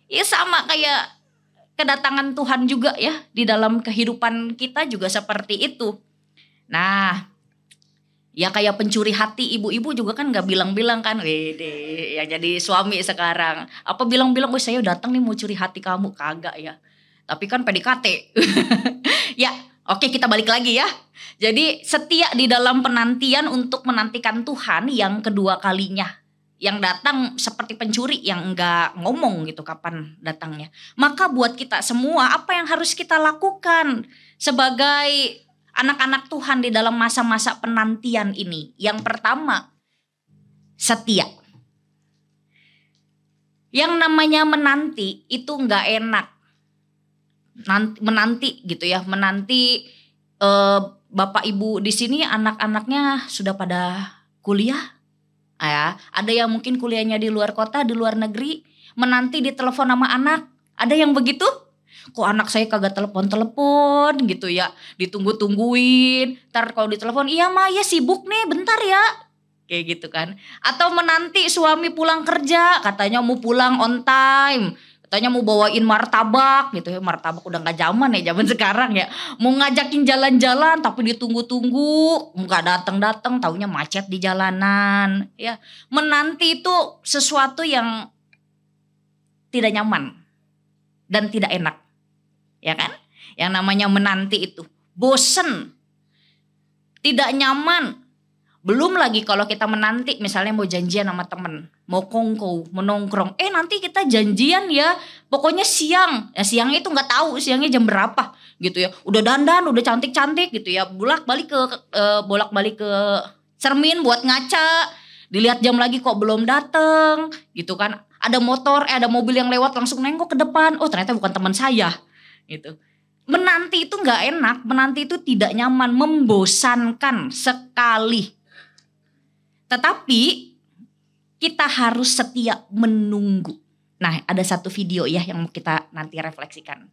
Ya sama kayak kedatangan Tuhan juga ya. Di dalam kehidupan kita juga seperti itu. Nah, ya kayak pencuri hati ibu-ibu juga kan gak bilang-bilang kan. Wede, ya jadi suami sekarang. Apa bilang-bilang, saya datang nih mau curi hati kamu. Kagak ya. Tapi kan PDKT. Ya. Oke, kita balik lagi ya. Jadi setia di dalam penantian untuk menantikan Tuhan yang kedua kalinya. Yang datang seperti pencuri yang enggak ngomong gitu kapan datangnya. Maka buat kita semua apa yang harus kita lakukan sebagai anak-anak Tuhan di dalam masa-masa penantian ini? Yang pertama, setia. Yang namanya menanti itu enggak enak. Menanti gitu ya, menanti Bapak Ibu di sini anak-anaknya sudah pada kuliah ya. Ada yang mungkin kuliahnya di luar kota, di luar negeri, menanti ditelepon sama anak. Ada yang begitu? Kok anak saya kagak telepon gitu ya, ditunggu-tungguin. Ntar kalau ditelepon, iya Ma ya sibuk nih bentar ya. Kayak gitu kan. Atau menanti suami pulang kerja, katanya mau pulang on time. Katanya mau bawain martabak gitu ya. Martabak udah gak zaman ya, zaman sekarang ya. Mau ngajakin jalan-jalan tapi ditunggu-tunggu, nggak datang-datang, taunya macet di jalanan ya. Menanti itu sesuatu yang tidak nyaman dan tidak enak. Ya kan? Yang namanya menanti itu bosen, tidak nyaman. Belum lagi kalau kita menanti misalnya mau janjian sama temen, mau kongko, mau nongkrong. Nanti kita janjian ya, pokoknya siang. Ya siangnya itu nggak tahu siangnya jam berapa gitu ya. Udah dandan, udah cantik-cantik gitu ya. Bolak-balik ke cermin buat ngaca. Dilihat jam lagi kok belum dateng gitu kan. Ada motor, ada mobil yang lewat langsung nengok ke depan. Oh ternyata bukan teman saya gitu. Menanti itu nggak enak, menanti itu tidak nyaman, membosankan sekali. Tetapi kita harus setia menunggu. Nah, ada satu video ya yang kita nanti refleksikan.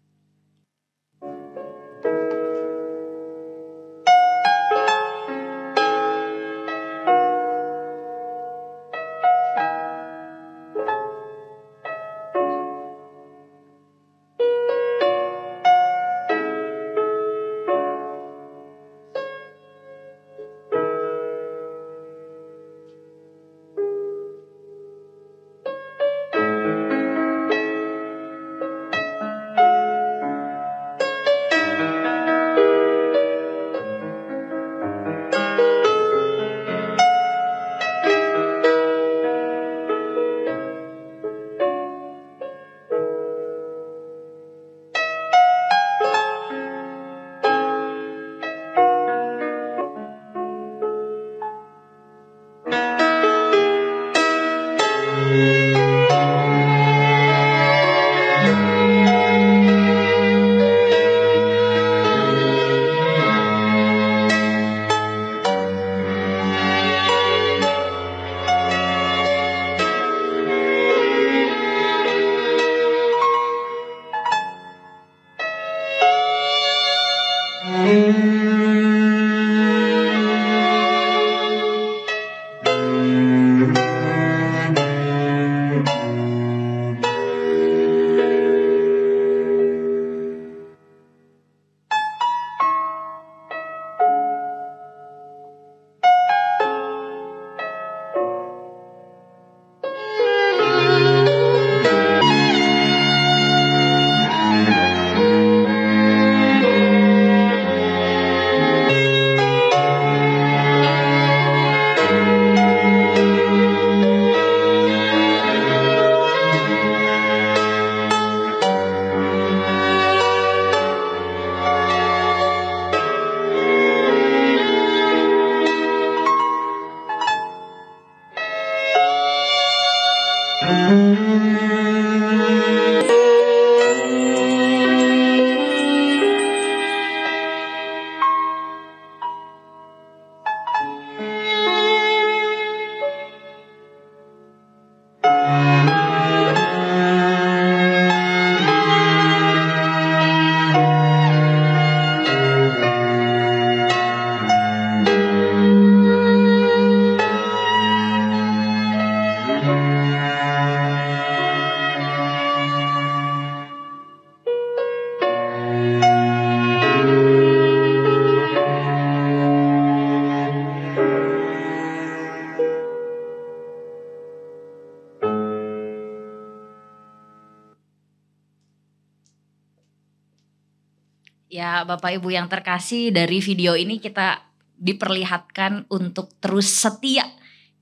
Ya Bapak Ibu yang terkasih, dari video ini kita diperlihatkan untuk terus setia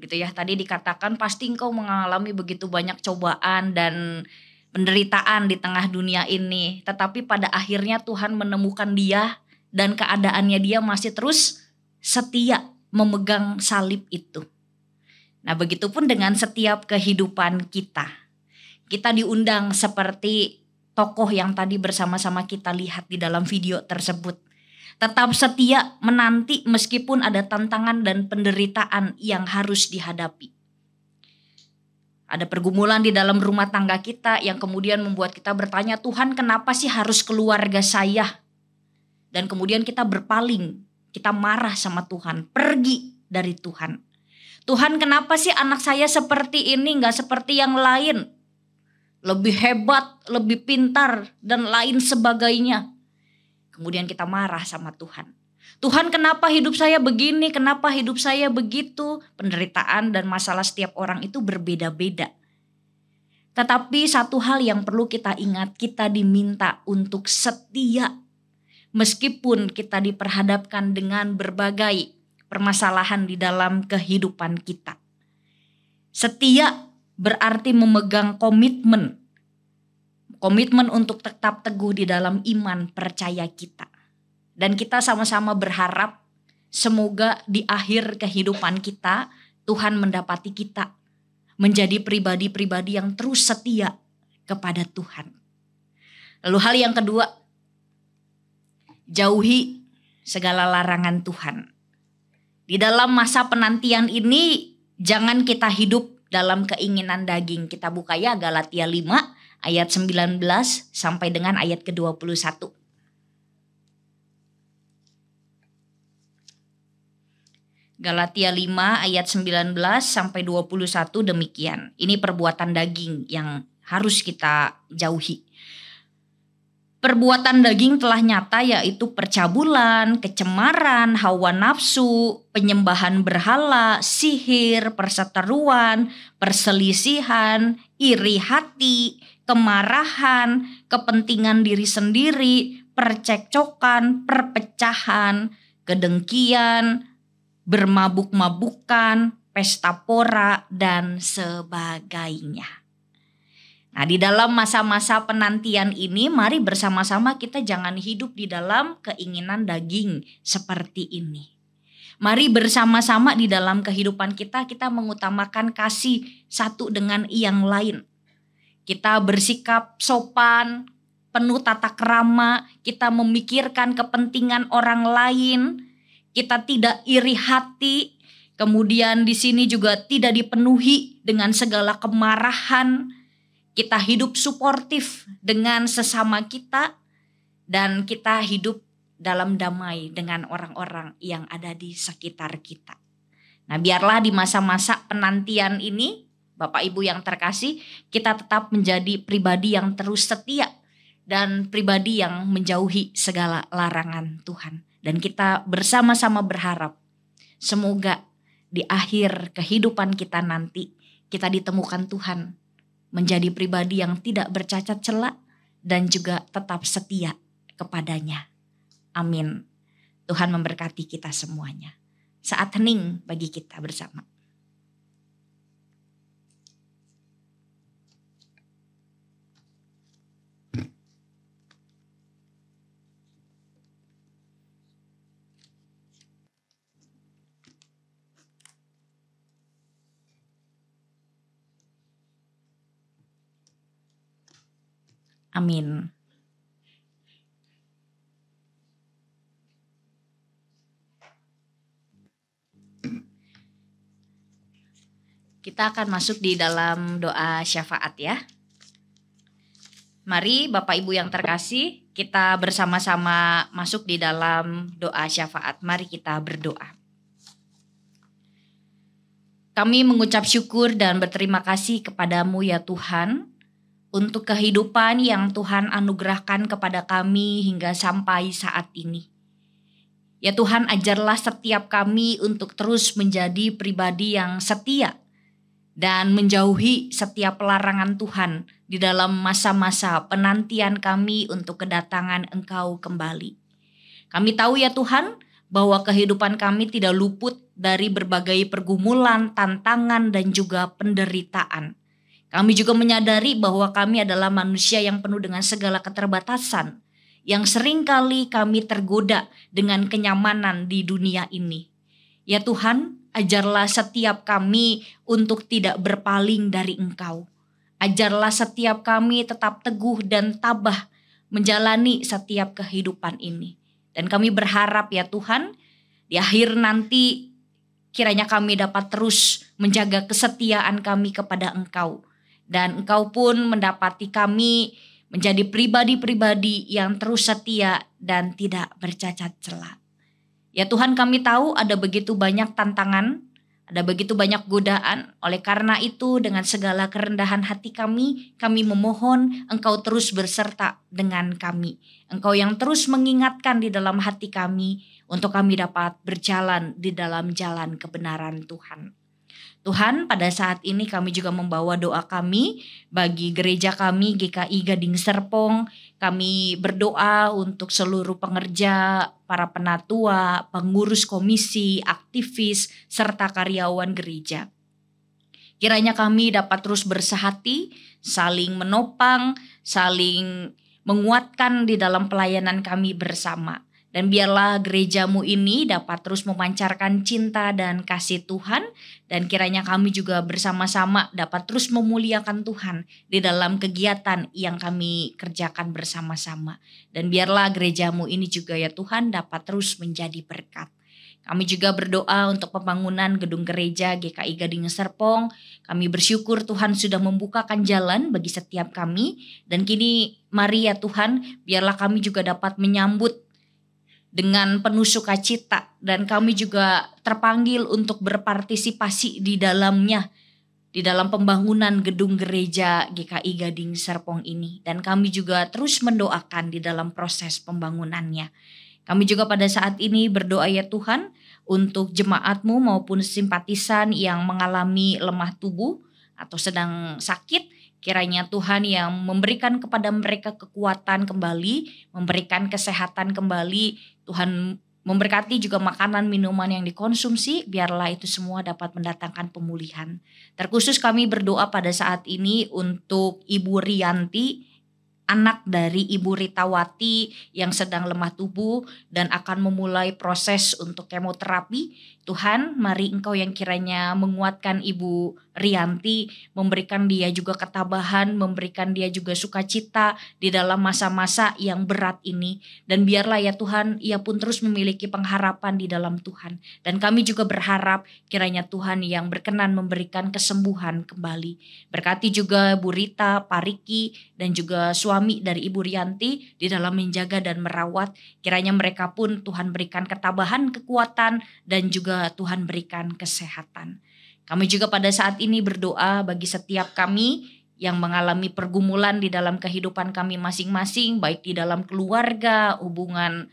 gitu ya. Tadi dikatakan pasti engkau mengalami begitu banyak cobaan dan penderitaan di tengah dunia ini. Tetapi pada akhirnya Tuhan menemukan dia dan keadaannya dia masih terus setia memegang salib itu. Nah begitupun dengan setiap kehidupan kita. Kita diundang seperti tokoh yang tadi bersama-sama kita lihat di dalam video tersebut. Tetap setia menanti meskipun ada tantangan dan penderitaan yang harus dihadapi. Ada pergumulan di dalam rumah tangga kita yang kemudian membuat kita bertanya, Tuhan kenapa sih harus keluarga saya? Dan kemudian kita berpaling, kita marah sama Tuhan, pergi dari Tuhan. Tuhan kenapa sih anak saya seperti ini, gak seperti yang lain? lebih hebat, lebih pintar, dan lain sebagainya. Kemudian kita marah sama Tuhan. Tuhan, kenapa hidup saya begini, kenapa hidup saya begitu? Penderitaan dan masalah setiap orang itu berbeda-beda. Tetapi satu hal yang perlu kita ingat, kita diminta untuk setia. Meskipun kita diperhadapkan dengan berbagai permasalahan di dalam kehidupan kita. Setia berarti memegang komitmen. Komitmen untuk tetap teguh di dalam iman percaya kita. Dan kita sama-sama berharap semoga di akhir kehidupan kita Tuhan mendapati kita menjadi pribadi-pribadi yang terus setia kepada Tuhan. Lalu hal yang kedua, jauhi segala larangan Tuhan. Di dalam masa penantian ini jangan kita hidup dalam keinginan daging. Kita buka ya Galatia 5 ayat 19 sampai dengan ayat ke-21. Galatia 5 ayat 19 sampai 21 demikian. Ini perbuatan daging yang harus kita jauhi. Perbuatan daging telah nyata yaitu percabulan, kecemaran, hawa nafsu, penyembahan berhala, sihir, perseteruan, perselisihan, iri hati, kemarahan, kepentingan diri sendiri, percekcokan, perpecahan, kedengkian, bermabuk-mabukan, pesta pora, dan sebagainya. Nah, di dalam masa-masa penantian ini, mari bersama-sama kita jangan hidup di dalam keinginan daging seperti ini. Mari bersama-sama di dalam kehidupan kita mengutamakan kasih satu dengan yang lain. Kita bersikap sopan, penuh tata krama, kita memikirkan kepentingan orang lain. Kita tidak iri hati, kemudian di sini juga tidak dipenuhi dengan segala kemarahan. Kita hidup suportif dengan sesama kita dan kita hidup dalam damai dengan orang-orang yang ada di sekitar kita. Nah, biarlah di masa-masa penantian ini, Bapak Ibu yang terkasih, kita tetap menjadi pribadi yang terus setia dan pribadi yang menjauhi segala larangan Tuhan. Dan kita bersama-sama berharap semoga di akhir kehidupan kita nanti kita ditemukan Tuhan menjadi pribadi yang tidak bercacat celah dan juga tetap setia kepadanya. Amin. Tuhan memberkati kita semuanya. Saat hening bagi kita bersama. Amin. Kita akan masuk di dalam doa syafaat ya. Mari Bapak Ibu yang terkasih, kita bersama-sama masuk di dalam doa syafaat. Mari kita berdoa. Kami mengucap syukur dan berterima kasih kepadamu ya Tuhan, untuk kehidupan yang Tuhan anugerahkan kepada kami hingga sampai saat ini. Ya Tuhan, ajarlah setiap kami untuk terus menjadi pribadi yang setia dan menjauhi setiap larangan Tuhan di dalam masa-masa penantian kami untuk kedatangan Engkau kembali. Kami tahu ya Tuhan bahwa kehidupan kami tidak luput dari berbagai pergumulan, tantangan, dan juga penderitaan. Kami juga menyadari bahwa kami adalah manusia yang penuh dengan segala keterbatasan, yang seringkali kami tergoda dengan kenyamanan di dunia ini. Ya Tuhan, ajarlah setiap kami untuk tidak berpaling dari Engkau. Ajarlah setiap kami tetap teguh dan tabah menjalani setiap kehidupan ini. Dan kami berharap ya Tuhan, di akhir nanti kiranya kami dapat terus menjaga kesetiaan kami kepada Engkau. Dan Engkau pun mendapati kami menjadi pribadi-pribadi yang terus setia dan tidak bercacat celah. Ya Tuhan, kami tahu ada begitu banyak tantangan, Ada begitu banyak godaan, oleh karena itu dengan segala kerendahan hati kami memohon Engkau terus berserta dengan kami. Engkau yang terus mengingatkan di dalam hati kami untuk kami dapat berjalan di dalam jalan kebenaran Tuhan. Tuhan, pada saat ini kami juga membawa doa kami bagi gereja kami GKI Gading Serpong. Kami berdoa untuk seluruh pengerja, para penatua, pengurus komisi, aktivis, serta karyawan gereja. Kiranya kami dapat terus bersehati, saling menopang, saling menguatkan di dalam pelayanan kami bersama. Dan biarlah gerejamu ini dapat terus memancarkan cinta dan kasih Tuhan. Dan kiranya kami juga bersama-sama dapat terus memuliakan Tuhan di dalam kegiatan yang kami kerjakan bersama-sama. Dan biarlah gerejamu ini juga ya Tuhan dapat terus menjadi berkat. Kami juga berdoa untuk pembangunan gedung gereja GKI Gading Serpong. Kami bersyukur Tuhan sudah membukakan jalan bagi setiap kami. Dan kini mari ya Tuhan, biarlah kami juga dapat menyambut dengan penuh sukacita, dan kami juga terpanggil untuk berpartisipasi di dalamnya, di dalam pembangunan gedung gereja GKI Gading Serpong ini. Dan kami juga terus mendoakan di dalam proses pembangunannya. Kami juga pada saat ini berdoa ya Tuhan untuk jemaat-Mu maupun simpatisan yang mengalami lemah tubuh atau sedang sakit. Kiranya Tuhan yang memberikan kepada mereka kekuatan kembali, memberikan kesehatan kembali. Tuhan memberkati juga makanan minuman yang dikonsumsi, biarlah itu semua dapat mendatangkan pemulihan. Terkhusus kami berdoa pada saat ini untuk Ibu Rianti, anak dari Ibu Ritawati yang sedang lemah tubuh dan akan memulai proses untuk kemoterapi. Tuhan, mari Engkau yang kiranya menguatkan Ibu Rianti, memberikan dia juga ketabahan, memberikan dia juga sukacita di dalam masa-masa yang berat ini. Dan biarlah ya Tuhan, ia pun terus memiliki pengharapan di dalam Tuhan. Dan kami juga berharap kiranya Tuhan yang berkenan memberikan kesembuhan kembali. Berkati juga Bu Rita, Pak Riki, dan juga suami dari Ibu Rianti di dalam menjaga dan merawat. Kiranya mereka pun Tuhan berikan ketabahan, kekuatan, dan juga Tuhan berikan kesehatan. Kami juga pada saat ini berdoa bagi setiap kami yang mengalami pergumulan di dalam kehidupan kami masing-masing, baik di dalam keluarga, hubungan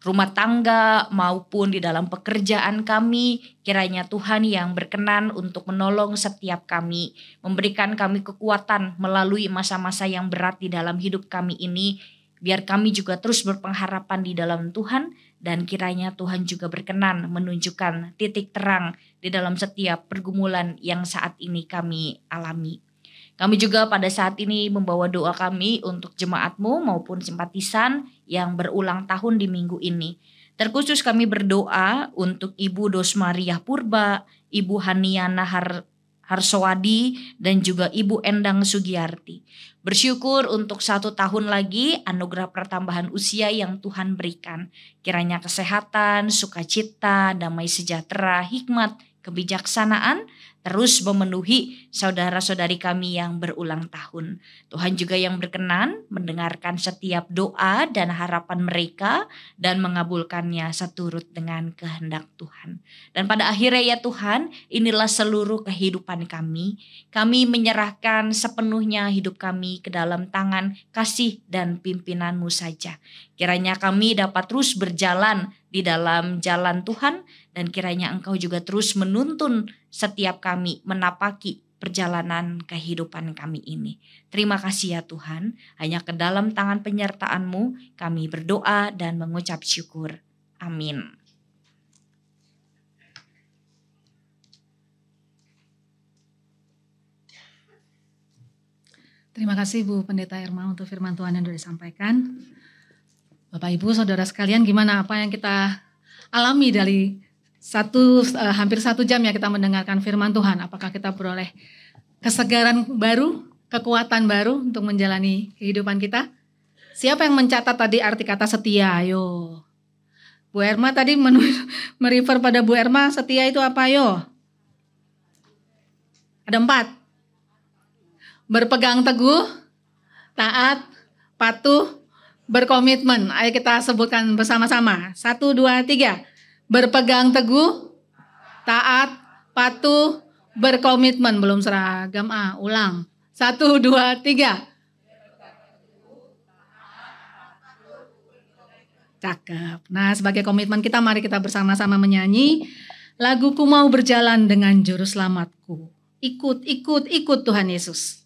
rumah tangga, maupun di dalam pekerjaan kami. Kiranya Tuhan yang berkenan untuk menolong setiap kami, memberikan kami kekuatan melalui masa-masa yang berat di dalam hidup kami ini. Biar kami juga terus berpengharapan di dalam Tuhan, dan kiranya Tuhan juga berkenan menunjukkan titik terang di dalam setiap pergumulan yang saat ini kami alami. Kami juga pada saat ini membawa doa kami untuk jemaat-Mu maupun simpatisan yang berulang tahun di minggu ini. Terkhusus kami berdoa untuk Ibu Dosmaria Purba, Ibu Haniana Harsowadi, dan juga Ibu Endang Sugiyarti. Bersyukur untuk 1 tahun lagi anugerah pertambahan usia yang Tuhan berikan. Kiranya kesehatan, sukacita, damai sejahtera, hikmat, kebijaksanaan terus memenuhi saudara-saudari kami yang berulang tahun. Tuhan juga yang berkenan mendengarkan setiap doa dan harapan mereka dan mengabulkannya seturut dengan kehendak Tuhan. Dan pada akhirnya ya Tuhan, inilah seluruh kehidupan kami. Kami menyerahkan sepenuhnya hidup kami ke dalam tangan kasih dan pimpinan-Mu saja. Kiranya kami dapat terus berjalan di dalam jalan Tuhan, dan kiranya Engkau juga terus menuntun setiap kami menapaki perjalanan kehidupan kami ini. Terima kasih ya Tuhan, hanya ke dalam tangan penyertaan-Mu kami berdoa dan mengucap syukur. Amin. Terima kasih Bu Pendeta Irma untuk firman Tuhan yang sudah disampaikan. Bapak Ibu Saudara sekalian, gimana apa yang kita alami dari hampir 1 jam ya kita mendengarkan firman Tuhan. Apakah kita beroleh kesegaran baru, kekuatan baru untuk menjalani kehidupan kita? Siapa yang mencatat tadi arti kata setia? Ayo. Bu Erma tadi merefer pada Bu Erma, setia itu apa? Ayo. Ada 4. Berpegang teguh, taat, patuh, berkomitmen. Ayo kita sebutkan bersama-sama. 1, 2, 3. Berpegang teguh, taat, patuh, berkomitmen. Belum seragam, ulang. 1, 2, 3. Cakep. Nah, sebagai komitmen kita, mari kita bersama-sama menyanyi lagu Ku Mau Berjalan Dengan Juru Selamatku. Ikut Tuhan Yesus.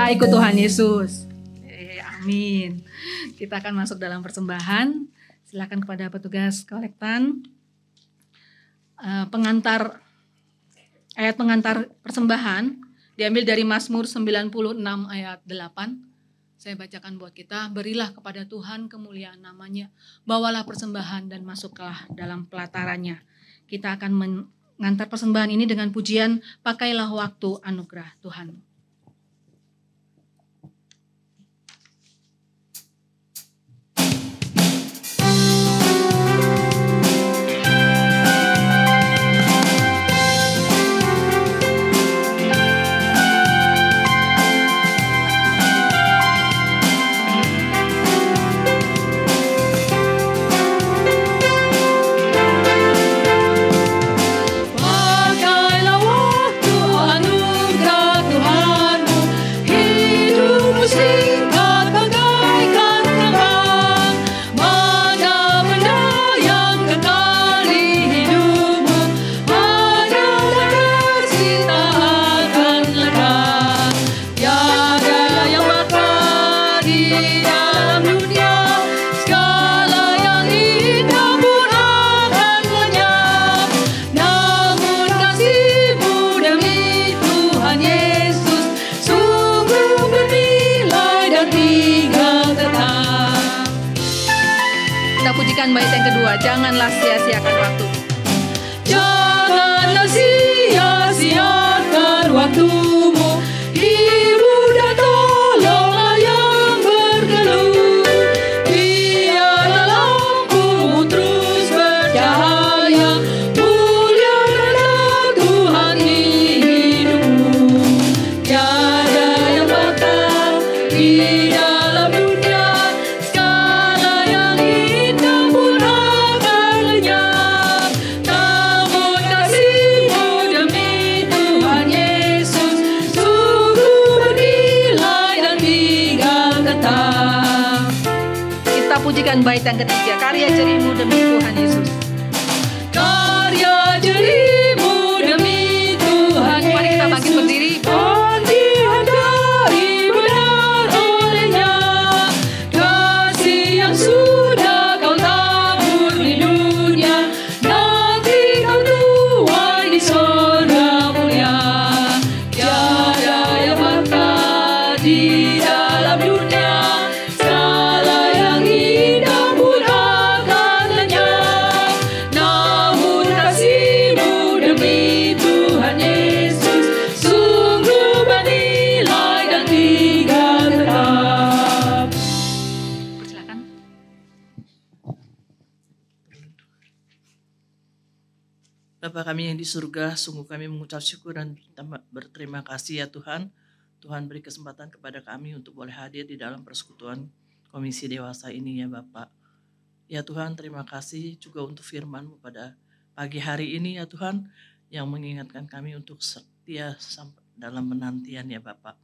Ikut Tuhan Yesus. Amin. Kita akan masuk dalam persembahan. Silakan kepada petugas kolektan. Ayat pengantar persembahan diambil dari Mazmur 96 ayat 8. Saya bacakan buat kita. Berilah kepada Tuhan kemuliaan namanya. Bawalah persembahan dan masuklah dalam pelatarannya. Kita akan mengantar persembahan ini dengan pujian Pakailah Waktu Anugerah Tuhan. Bait yang kedua, janganlah sia-siakan waktu. Janganlah sia-siakan waktumu, hibur dan tolonglah yang bergelut. Biarlah lampumu terus bercahaya, muliakanlah Tuhan di hidupmu. Tiada yang bakal nyanyikan bait yang ketiga, karya jerimu demi Tuhan Yesus. Karya jerimu demi Tuhan Yesus. Mari kita bangkit berdiri. Dan dihadiri benar olehnya, kasih yang sudah kau tabur di dunia, nanti kau tuai di sorga mulia. Tiada yang bakat di dalam dunia, segala yang indah pun akan lenyap. Namun kasih-Mu demi Tuhan Yesus sungguh bernilai dan tinggal tetap. Silakan. Bapa kami yang di surga, sungguh kami mengucap syukur dan berterima kasih ya Tuhan. Tuhan beri kesempatan kepada kami untuk boleh hadir di dalam persekutuan Komisi Dewasa ini ya Bapak. Ya Tuhan, terima kasih juga untuk firman-Mu pada pagi hari ini ya Tuhan, yang mengingatkan kami untuk setia sampai dalam penantian ya Bapak.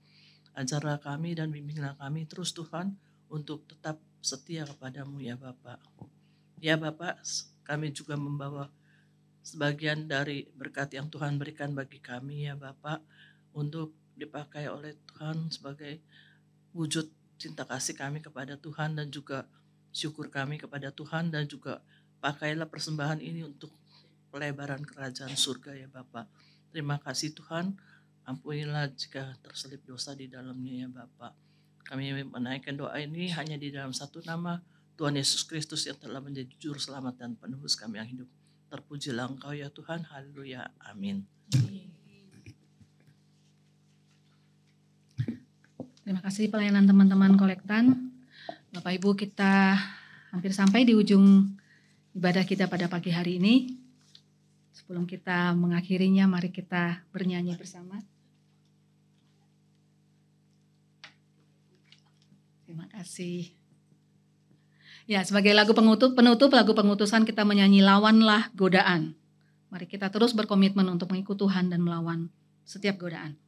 Ajarlah kami dan bimbinglah kami terus Tuhan, untuk tetap setia kepada-Mu ya Bapak. Ya Bapak, kami juga membawa sebagian dari berkat yang Tuhan berikan bagi kami ya Bapak, untuk dipakai oleh Tuhan sebagai wujud cinta kasih kami kepada Tuhan dan juga syukur kami kepada Tuhan, dan juga pakailah persembahan ini untuk pelebaran kerajaan surga ya Bapak. Terima kasih Tuhan, ampunilah jika terselip dosa di dalamnya ya Bapak. Kami menaikkan doa ini hanya di dalam satu nama, Tuhan Yesus Kristus yang telah menjadi juru selamat dan penebus kami yang hidup. Terpujilah Engkau ya Tuhan, haleluya, amin. Terima kasih pelayanan teman-teman kolektan. Bapak Ibu, kita hampir sampai di ujung ibadah kita pada pagi hari ini. Sebelum kita mengakhirinya, mari kita bernyanyi bersama. Terima kasih. Ya, sebagai lagu penutup lagu pengutusan kita menyanyi Lawanlah Godaan. Mari kita terus berkomitmen untuk mengikut Tuhan dan melawan setiap godaan.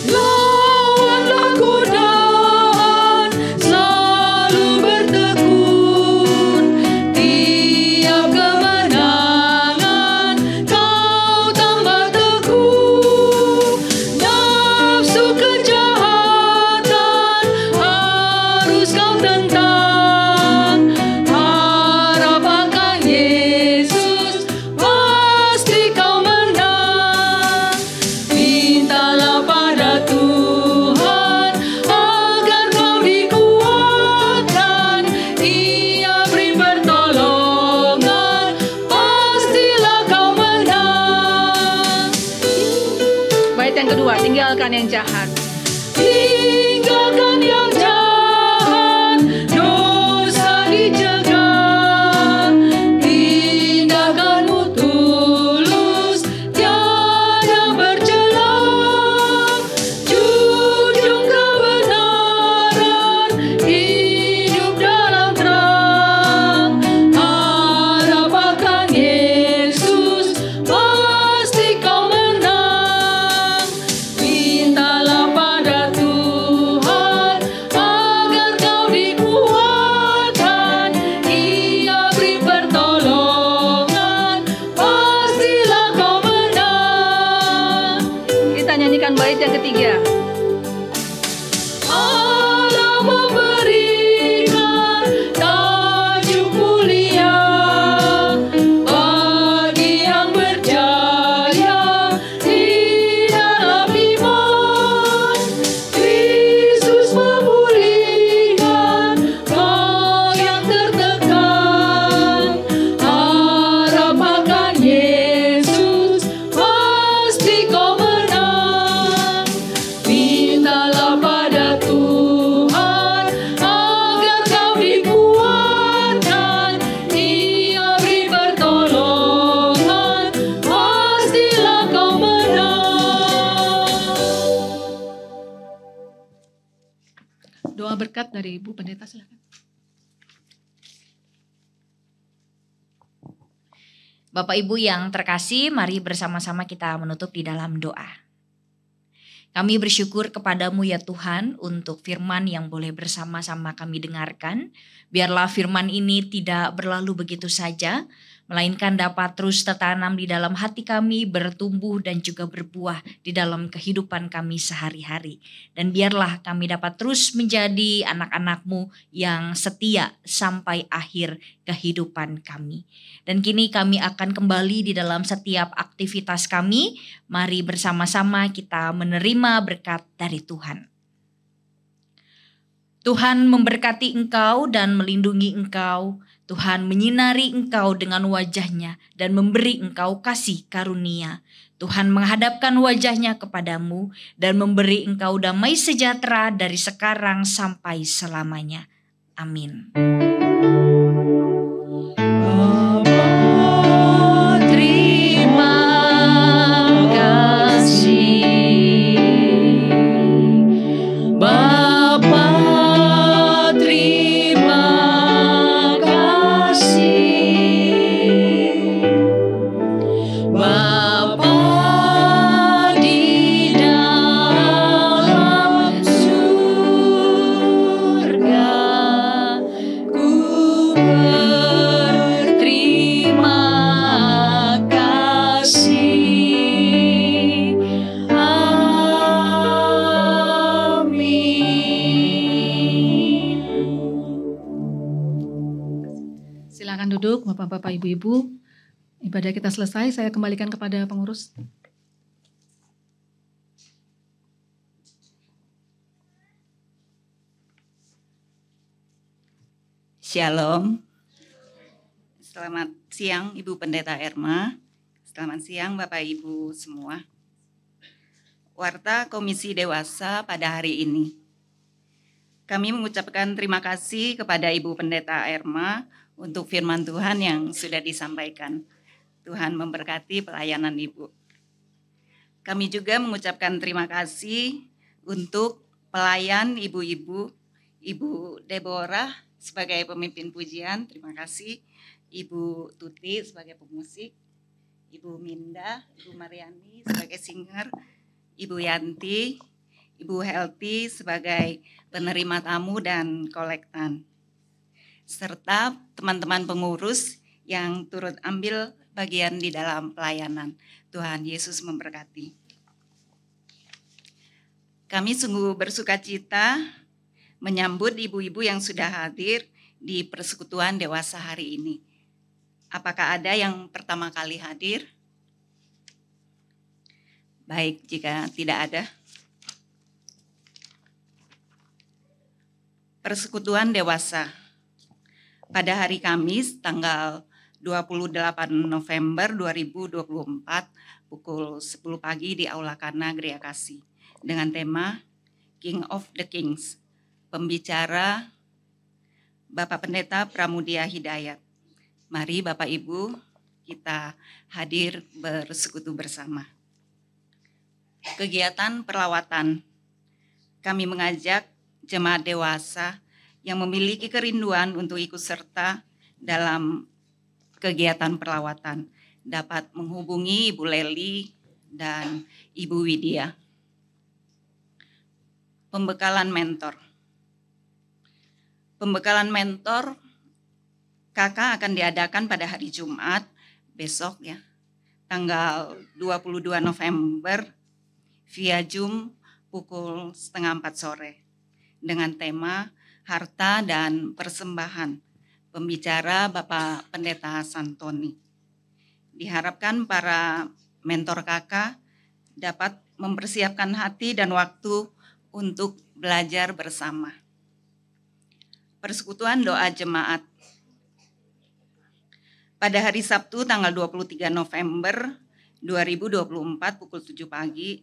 Lawanlah godaan, selalu bertekun, tiap kemenangan kau tambah teguh. Nafsu kejahatan harus kau tentang, harap akan Yesus pasti kau menang. Mintalah pada Tuhan agar kau dikuatkan, Ia beri pertolongan, pastilah kau menang. Bait yang kedua, tinggalkan yang jahat. Tinggalkan yang jahat, dosa dicegah, tindakanmu tulus, tiada bercela. Junjung kebenaran, hidup dalam terang, harap akan Yesus, pasti kau menang. Mintalah pada Tuhan agar kau dikuatkan, Ia beri pertolongan, pastilah kau menang. Kita nyanyikan bait yang ketiga. Allah memberikan tajuk mulia bagi yang berjaya di dalam iman. Kristus memulihkan kau yang tertekan, harap akan Yesus pasti kau menang. doa berkat dari Ibu Pendeta, silakan. Bapak Ibu yang terkasih, mari bersama-sama kita menutup di dalam doa. Kami bersyukur kepadamu ya Tuhan untuk firman yang boleh bersama-sama kami dengarkan. Biarlah firman ini tidak berlalu begitu saja, melainkan dapat terus tertanam di dalam hati kami, bertumbuh dan juga berbuah di dalam kehidupan kami sehari-hari. Dan biarlah kami dapat terus menjadi anak-anak-Mu yang setia sampai akhir kehidupan kami. Dan kini kami akan kembali di dalam setiap aktivitas kami. Mari bersama-sama kita menerima berkat dari Tuhan. Tuhan memberkati engkau dan melindungi engkau. Tuhan menyinari engkau dengan wajah-Nya dan memberi engkau kasih karunia. Tuhan menghadapkan wajah-Nya kepadamu dan memberi engkau damai sejahtera dari sekarang sampai selamanya. Amin. Terima kasih Bapa, terima kasih Bapa di dalam surga, ku berterima kasih. Amin. Silakan duduk Bapak-bapak, Ibu-ibu. Ibadah kita selesai, saya kembalikan kepada pengurus. Shalom. Selamat siang Ibu Pendeta Erma. Selamat siang Bapak Ibu semua. Warta Komisi Dewasa pada hari ini. Kami mengucapkan terima kasih kepada Ibu Pendeta Erma untuk firman Tuhan yang sudah disampaikan. Tuhan memberkati pelayanan Ibu. Kami juga mengucapkan terima kasih untuk pelayan ibu-ibu, Ibu Deborah sebagai pemimpin pujian, terima kasih. Ibu Tuti sebagai pemusik, Ibu Minda, Ibu Mariani sebagai singer, Ibu Yanti, Ibu Helti sebagai penerima tamu dan kolektan, serta teman-teman pengurus yang turut ambil bagian di dalam pelayanan. Tuhan Yesus memberkati. Kami sungguh bersuka cita menyambut ibu-ibu yang sudah hadir di persekutuan dewasa hari ini. Apakah ada yang pertama kali hadir? Baik, jika tidak ada. Persekutuan dewasa. Pada hari Kamis tanggal 28 November 2024 pukul 10 pagi di Aula Kana Gereja Kasih dengan tema King of the Kings. Pembicara Bapak Pendeta Pramudia Hidayat. Mari Bapak Ibu kita hadir bersekutu bersama. Kegiatan perlawatan. Kami mengajak jemaat dewasa yang memiliki kerinduan untuk ikut serta dalam kegiatan perlawatan dapat menghubungi Ibu Leli dan Ibu Widya. Pembekalan mentor. Pembekalan mentor kakak akan diadakan pada hari Jumat besok ya, tanggal 22 November via Zoom pukul 3:30 sore dengan tema harta dan persembahan. Pembicara Bapak Pendeta Santoni. Diharapkan para mentor kakak dapat mempersiapkan hati dan waktu untuk belajar bersama. Persekutuan doa jemaat. Pada hari Sabtu tanggal 23 November 2024 pukul 7 pagi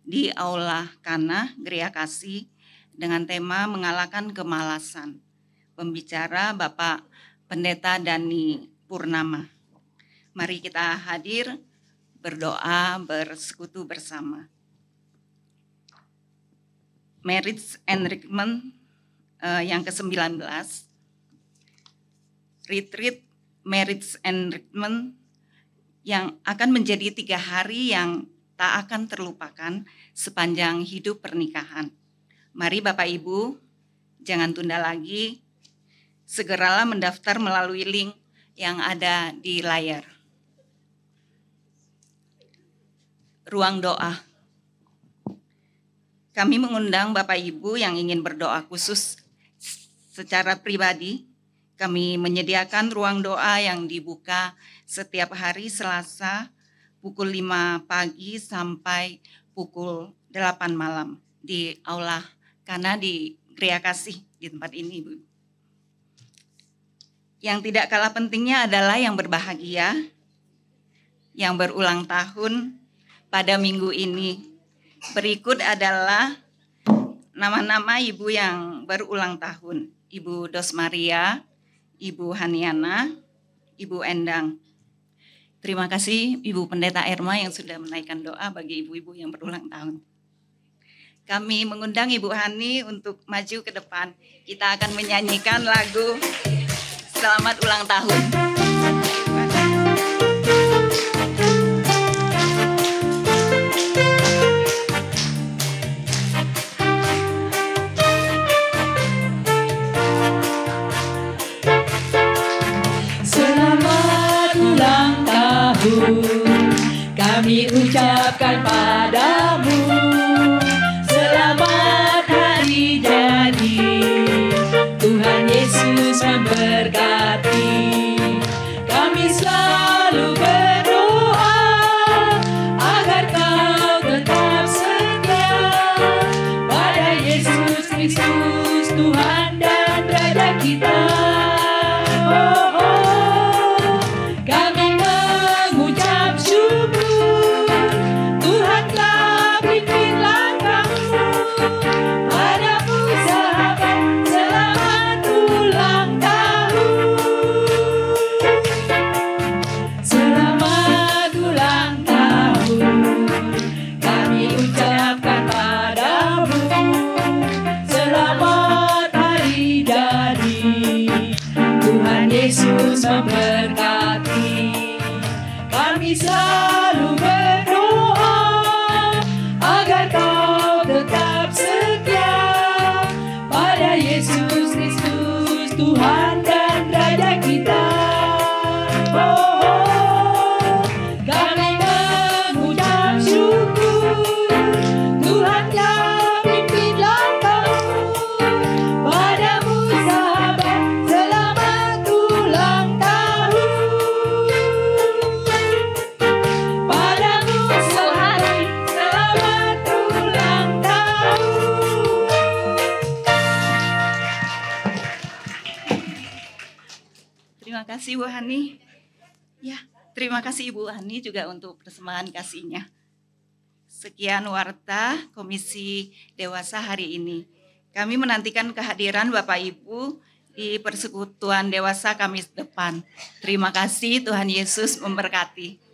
di Aula Kana Gereja Kasih dengan tema mengalahkan kemalasan. Pembicara Bapak Pendeta Dani Purnama. Mari kita hadir, berdoa, bersekutu bersama. Marriage Enrichment yang ke-19, Retreat Marriage Enrichment, yang akan menjadi 3 hari yang tak akan terlupakan sepanjang hidup pernikahan. Mari Bapak Ibu, jangan tunda lagi, segeralah mendaftar melalui link yang ada di layar. Ruang doa. Kami mengundang Bapak Ibu yang ingin berdoa khusus secara pribadi. Kami menyediakan ruang doa yang dibuka setiap hari Selasa pukul 5 pagi sampai pukul 8 malam di Aula Kana di Gria Kasih di tempat ini, Ibu. Yang tidak kalah pentingnya adalah yang berbahagia, yang berulang tahun pada minggu ini. Berikut adalah nama-nama ibu yang berulang tahun. Ibu Dos Maria, Ibu Haniana, Ibu Endang. Terima kasih Ibu Pendeta Erma yang sudah menaikkan doa bagi ibu-ibu yang berulang tahun. Kami mengundang Ibu Hani untuk maju ke depan. Kita akan menyanyikan lagu Selamat Ulang Tahun. Selamat ulang tahun kami ucapkan padamu. Selamat hari jadi, Tuhan Yesus memberkati. Kami selalu berdoa agar kau tetap setia pada Yesus Kristus, Tuhan dan Raja kita. Oh, oh. Kami mengucap syukur, Tuhan telah pimpin langkahmu. Padamu sahabat, selamat ulang tahun. Selamat ulang tahun kami ucapkan padamu. Selamat hari jadi, Tuhan Yesus memberkati. Kami selalu berdoa agar kau tetap setia pada Yesus Kristus, Tuhan dan Raja kita. Oh, oh. Kami mengucap syukur, Tuhan telah pimpin langkahmu. Padamu sahabat, selamat ulang tahun. Padamu sahabat, selamat ulang tahun. Terima kasih Bu Hani. Ya, terima kasih Ibu Hani juga untuk persembahan kasihnya. Sekian warta Komisi Dewasa hari ini. Kami menantikan kehadiran Bapak Ibu di persekutuan dewasa Kamis depan. Terima kasih, Tuhan Yesus memberkati.